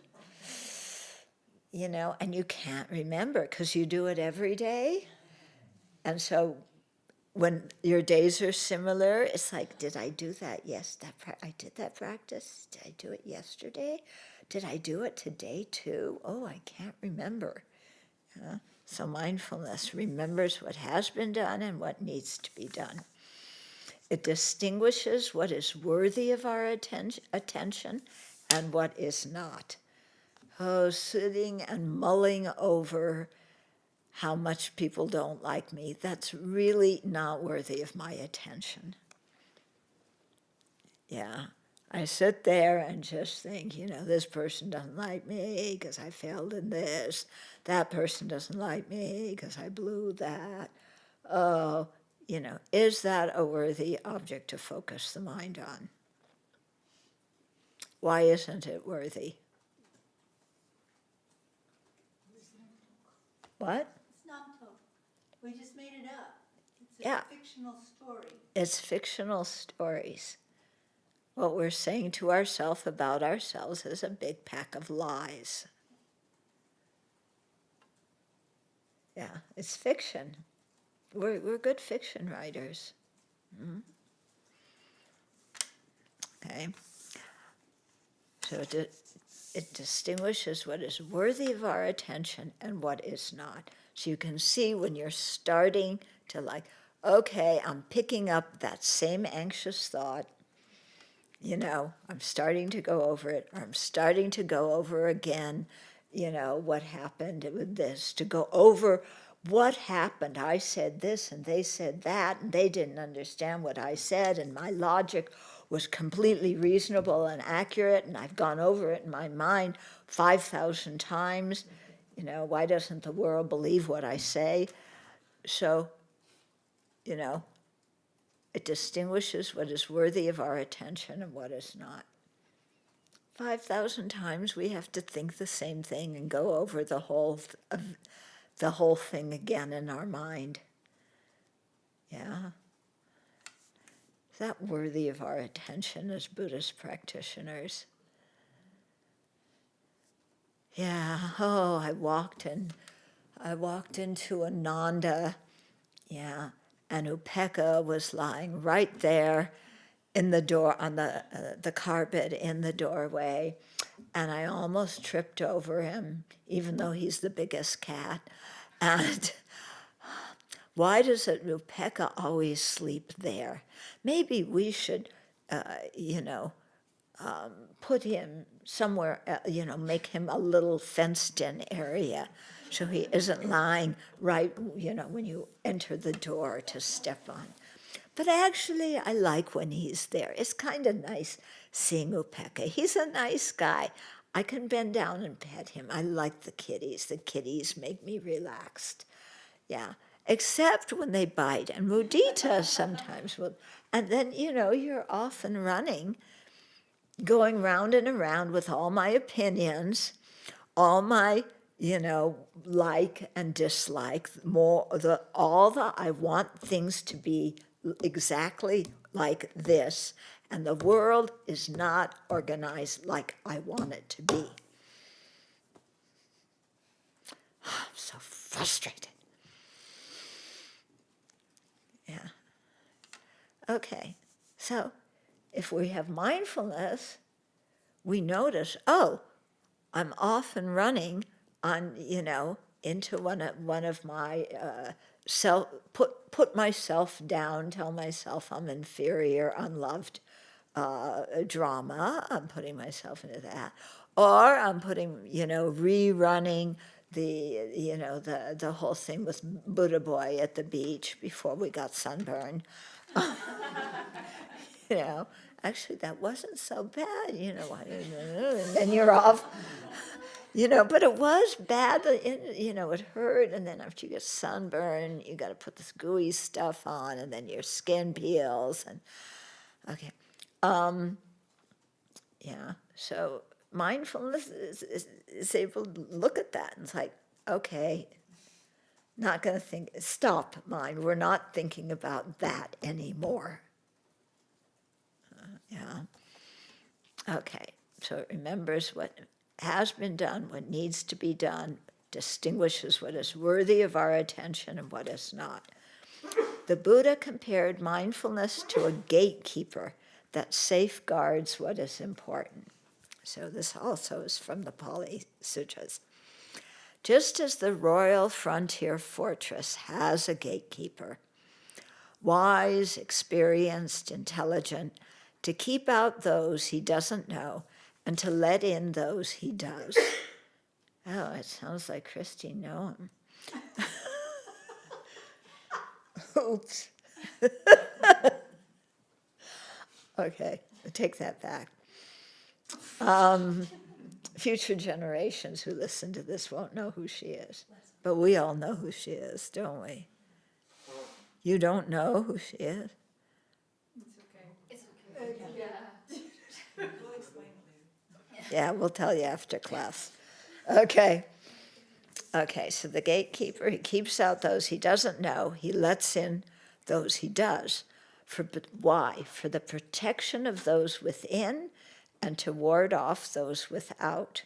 You know, and you can't remember because you do it every day. And so when your days are similar, it's like, did I do that? Yes, I did that practice. Did I do it yesterday? Did I do it today too? Oh, I can't remember. So mindfulness remembers what has been done and what needs to be done. It distinguishes what is worthy of our attention and what is not. Oh, sitting and mulling over how much people don't like me, that's really not worthy of my attention. Yeah, I sit there and just think, you know, this person doesn't like me because I failed in this. That person doesn't like me because I blew that. Oh, you know, is that a worthy object to focus the mind on? Why isn't it worthy? What? It's not talk. We just made it up. It's Yeah. a fictional story. It's fictional stories. What we're saying to ourselves about ourselves is a big pack of lies. Yeah, it's fiction. We're good fiction writers. Mm-hmm. Okay. So it distinguishes what is worthy of our attention and what is not. So you can see when you're starting to like, okay, I'm picking up that same anxious thought. I'm starting to go over it, or I'm starting to go over again, what happened with this, to go over what happened. I said this and they said that, and they didn't understand what I said, and my logic was completely reasonable and accurate, and I've gone over it in my mind 5,000 times. Why doesn't the world believe what I say? So, it distinguishes what is worthy of our attention and what is not. 5,000 times we have to think the same thing and go over the whole thing again in our mind. Yeah. Is that worthy of our attention as Buddhist practitioners? Yeah. Oh, I walked into Ananda. Yeah. And Upekkha was lying right there in the door, on the carpet in the doorway, and I almost tripped over him, even though he's the biggest cat. And why does Upekkha always sleep there? Maybe we should, put him somewhere, make him a little fenced-in area, so he isn't lying right, when you enter the door to step on. But actually, I like when he's there. It's kind of nice seeing Upekkha. He's a nice guy. I can bend down and pet him. I like the kitties. The kitties make me relaxed. Yeah, except when they bite. And mudita sometimes will. And then, you're off and running, going round and around with all my opinions, all my, like and dislike, I want things to be exactly like this, and the world is not organized like I want it to be. I'm so frustrated. Yeah. Okay, so if we have mindfulness, we notice, I'm off and running on, into one of my put myself down, tell myself I'm inferior, unloved drama. I'm putting myself into that, or I'm putting, rerunning the whole thing with Buddha Boy at the beach before we got sunburned. Actually that wasn't so bad, and then you're off. But it was bad, it hurt, and then after you get sunburned, you got to put this gooey stuff on, and then your skin peels, and okay. So mindfulness is able to look at that, and it's like, okay, not going to think, stop, mind, we're not thinking about that anymore. Okay, so it remembers what has been done, what needs to be done, distinguishes what is worthy of our attention and what is not. The Buddha compared mindfulness to a gatekeeper that safeguards what is important. So this also is from the Pali Sutras. Just as the royal frontier fortress has a gatekeeper, wise, experienced, intelligent, to keep out those he doesn't know and to let in those he does. Oh, it sounds like Christy Noam. Oops. Okay, I take that back. Future generations who listen to this won't know who she is, but we all know who she is, don't we? You don't know who she is? It's okay. Yeah. We'll explain it later. Yeah, we'll tell you after class. Okay, so the gatekeeper, he keeps out those he doesn't know. He lets in those he does. Why? For the protection of those within and to ward off those without.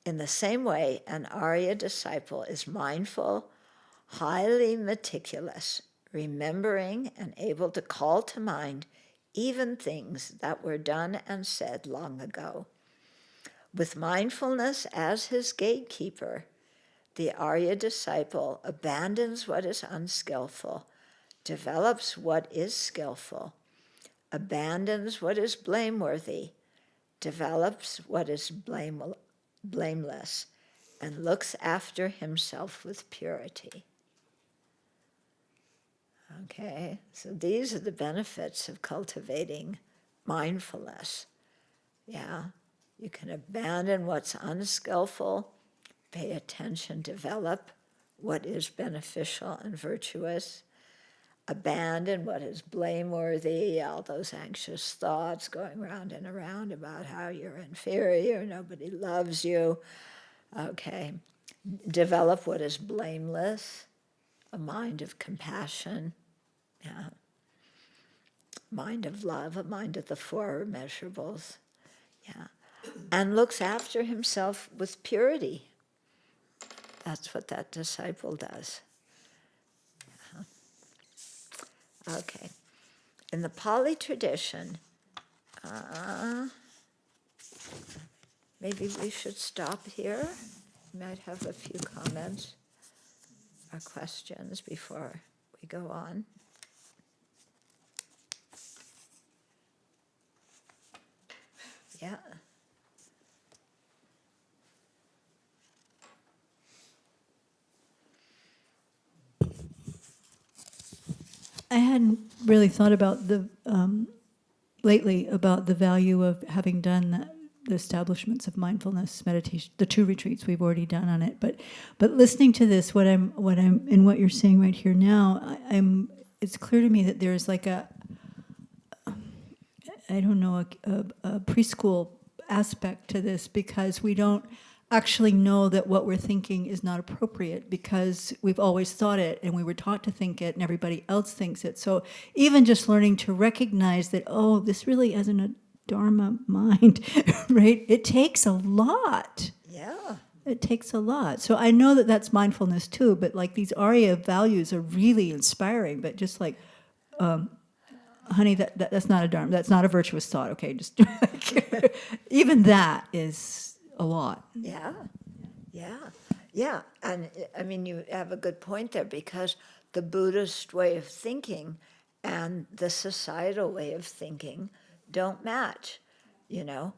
In the same way, an Arya disciple is mindful, highly meticulous, remembering and able to call to mind even things that were done and said long ago. With mindfulness as his gatekeeper, the Arya disciple abandons what is unskillful, develops what is skillful, abandons what is blameworthy, develops what is blameless, and looks after himself with purity. Okay, so these are the benefits of cultivating mindfulness. Yeah, you can abandon what's unskillful, pay attention, develop what is beneficial and virtuous, abandon what is blameworthy, all those anxious thoughts going round and around about how you're inferior, nobody loves you. Okay, develop what is blameless, a mind of compassion, yeah, mind of love, a mind of the four immeasurables, yeah, and looks after himself with purity. That's what that disciple does. Okay. In the Pali tradition, maybe we should stop here. We might have a few comments or questions before we go on. Yeah. I hadn't really thought about lately about the value of having done the establishments of mindfulness meditation, the 2 retreats we've already done on it. But listening to this, what you're saying right here now, it's clear to me that there's like a preschool aspect to this, because we don't actually know that what we're thinking is not appropriate because we've always thought it and we were taught to think it and everybody else thinks it. So even just learning to recognize that, oh, this really isn't a Dharma mind, right? It takes a lot. Yeah. It takes a lot. So I know that that's mindfulness too, but like these Arya values are really inspiring, but just like, honey, that's not a Dharma, that's not a virtuous thought. Okay, just even that is a lot. Yeah, yeah, yeah. And I mean, you have a good point there, because the Buddhist way of thinking and the societal way of thinking don't match, you know.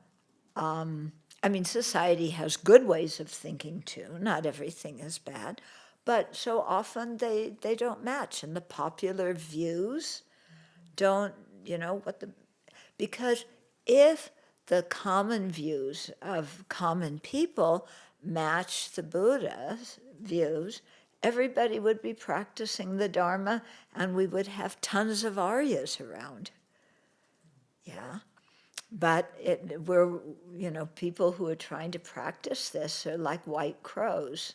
I mean, society has good ways of thinking too. Not everything is bad, but so often they don't match, and the popular views don't, because if the common views of common people match the Buddha's views, everybody would be practicing the Dharma and we would have tons of Aryas around. Yeah. But people who are trying to practice this are like white crows.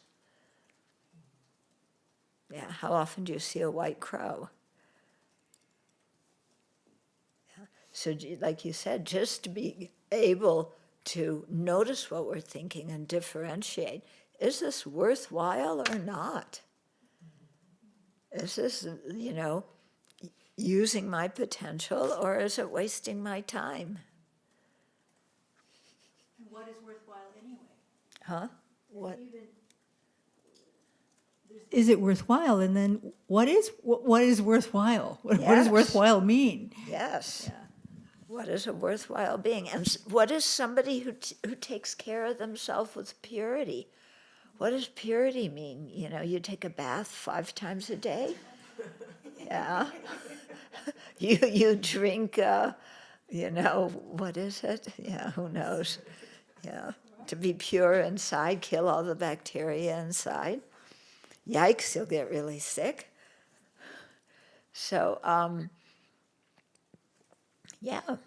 Yeah, how often do you see a white crow? So like you said, just to be able to notice what we're thinking and differentiate, is this worthwhile or not? Is this, using my potential, or is it wasting my time? And what is worthwhile anyway? Huh? What? Is it worthwhile? And then what is worthwhile? What does Yes. worthwhile mean? Yes. Yeah. What is a worthwhile being? And what is somebody who takes care of themselves with purity? What does purity mean? You take a bath 5 times a day? Yeah. You drink, what is it? Yeah, who knows? Yeah. To be pure inside, kill all the bacteria inside. Yikes, you'll get really sick. So, yeah.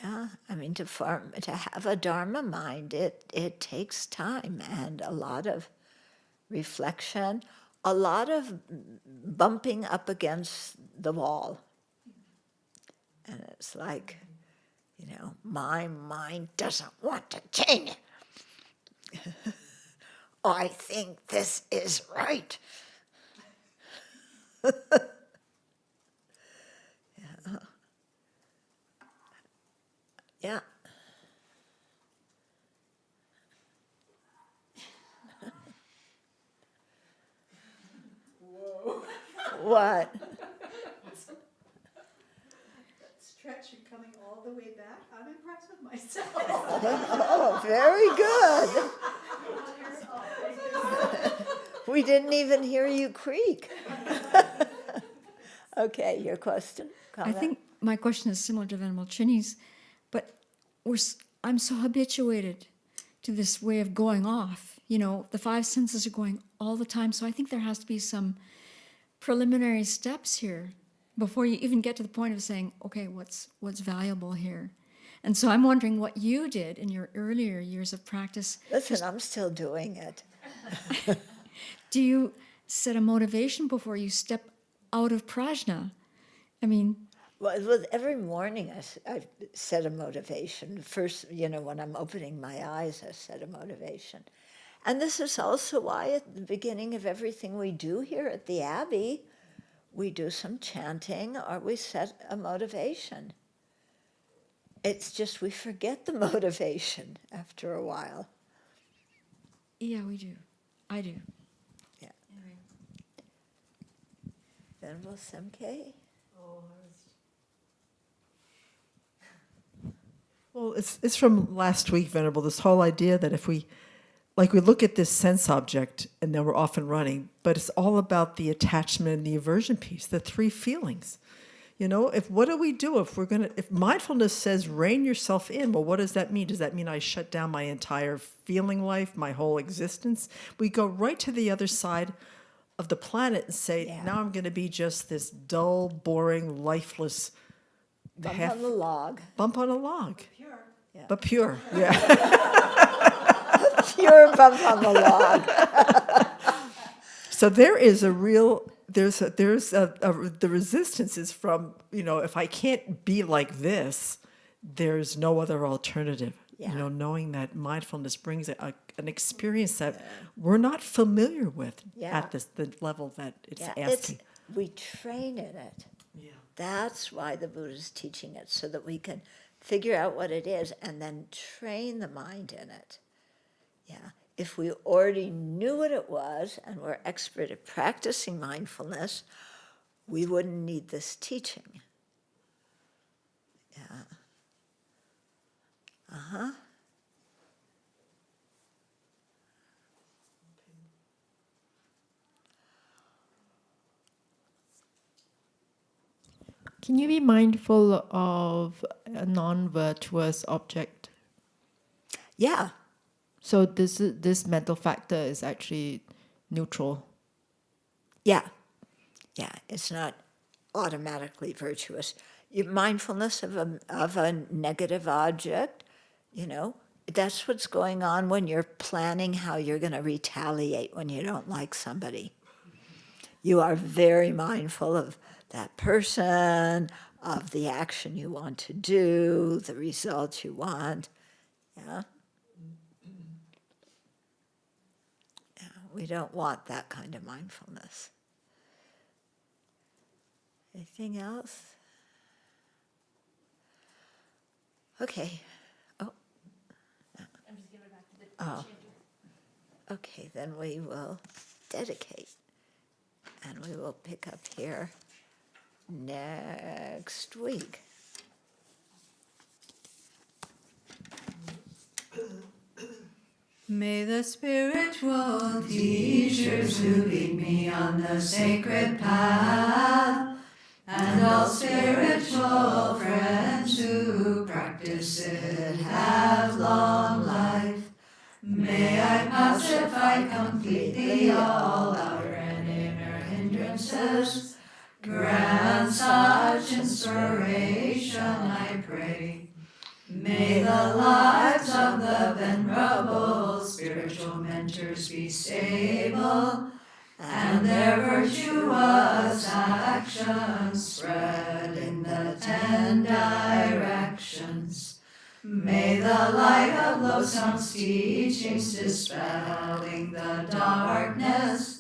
I mean, to have a Dharma mind, it takes time and a lot of reflection, a lot of bumping up against the wall. And it's like, my mind doesn't want to change. I think this is right. Yeah. Whoa. What? Stretch actually coming all the way back. I'm impressed with myself. Oh, very good. We didn't even hear you creak. Okay, your question? I Comment? think my question is similar to Venerable Chinny's, but I'm so habituated to this way of going off. You know, the five senses are going all the time, so I think there has to be some preliminary steps here before you even get to the point of saying, okay, what's valuable here? And so I'm wondering what you did in your earlier years of practice. Listen, I'm still doing it. Do you set a motivation before you step out of prajna? I mean, Well, with every morning I set a motivation. First, when I'm opening my eyes, I set a motivation. And this is also why at the beginning of everything we do here at the Abbey, we do some chanting or we set a motivation. It's just we forget the motivation after a while. yeah, we do. I do. Yeah. Venerable Semke? Well, it's from last week, Venerable, this whole idea that if we look at this sense object and then we're off and running, but it's all about the attachment and the aversion piece, the three feelings. What do we do if mindfulness says rein yourself in? Well, what does that mean? Does that mean I shut down my entire feeling life, my whole existence? We go right to the other side of the planet and say, now I'm going to be just this dull, boring, lifeless Bump on the log. bump on a log. Pure. Yeah. But pure, yeah. Pure bump on the log. So there is a real, the resistance is from, if I can't be like this, there's no other alternative. Yeah. Knowing that mindfulness brings an experience that we're not familiar with at the level that it's asking. We train in it. Yeah. That's why the Buddha's teaching it, so that we can figure out what it is and then train the mind in it. Yeah. If we already knew what it was and were expert at practicing mindfulness, we wouldn't need this teaching. Yeah. Uh-huh. Can you be mindful of a non-virtuous object? Yeah. So this mental factor is actually neutral. Yeah. Yeah. It's not automatically virtuous. Mindfulness of a negative object, that's what's going on when you're planning how you're going to retaliate when you don't like somebody. You are very mindful of that person, of the action you want to do, the result you want. Yeah? Yeah, we don't want that kind of mindfulness. Anything else? Okay. Oh. I'm just giving it back to the Oh. chanting. Okay, then we will dedicate. And we will pick up here next week. May the spiritual teachers who lead me on the sacred path, and all spiritual friends who practice it have long life. May I pacify completely all outer and inner hindrances. Grant such inspiration, I pray. May the lives of the venerable spiritual mentors be stable, and their virtuous actions spread in the 10 directions. May the light of wholesome's teachings dispelling the darkness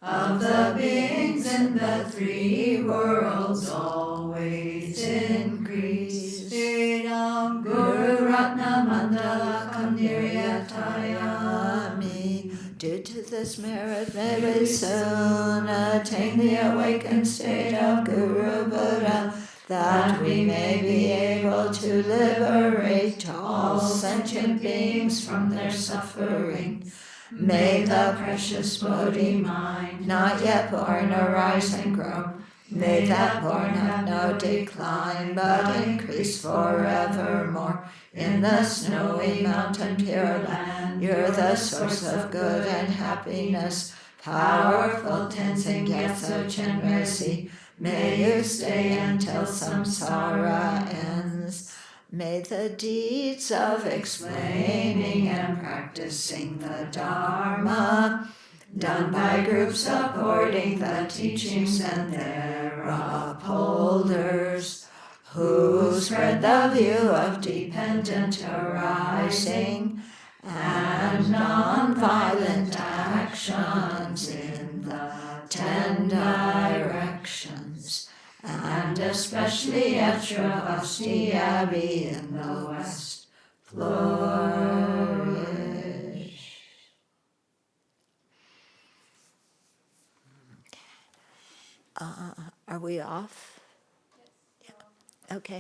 of the beings in the 3 worlds always increase. Vedam Guru Ratna Mandala Kandiryatayami. Due to this merit, may we soon attain the awakened state of Guru Buddha. that we may be able to liberate all sentient beings from their suffering. May the precious Bodhi mind, not yet born, arise and grow. May that born have no decline, but increase forevermore. In the snowy mountain pure land, you're the source of good and happiness, powerful tensing Gyatso Chenresi. May you stay until samsara ends. May the deeds of explaining and practicing the Dharma, done by groups supporting the teachings and their upholders, who spread the view of dependent arising and non-violent actions in the 10 directions, and especially at Sravasti Abbey in the West, flourish. Are we off? Yeah. Okay.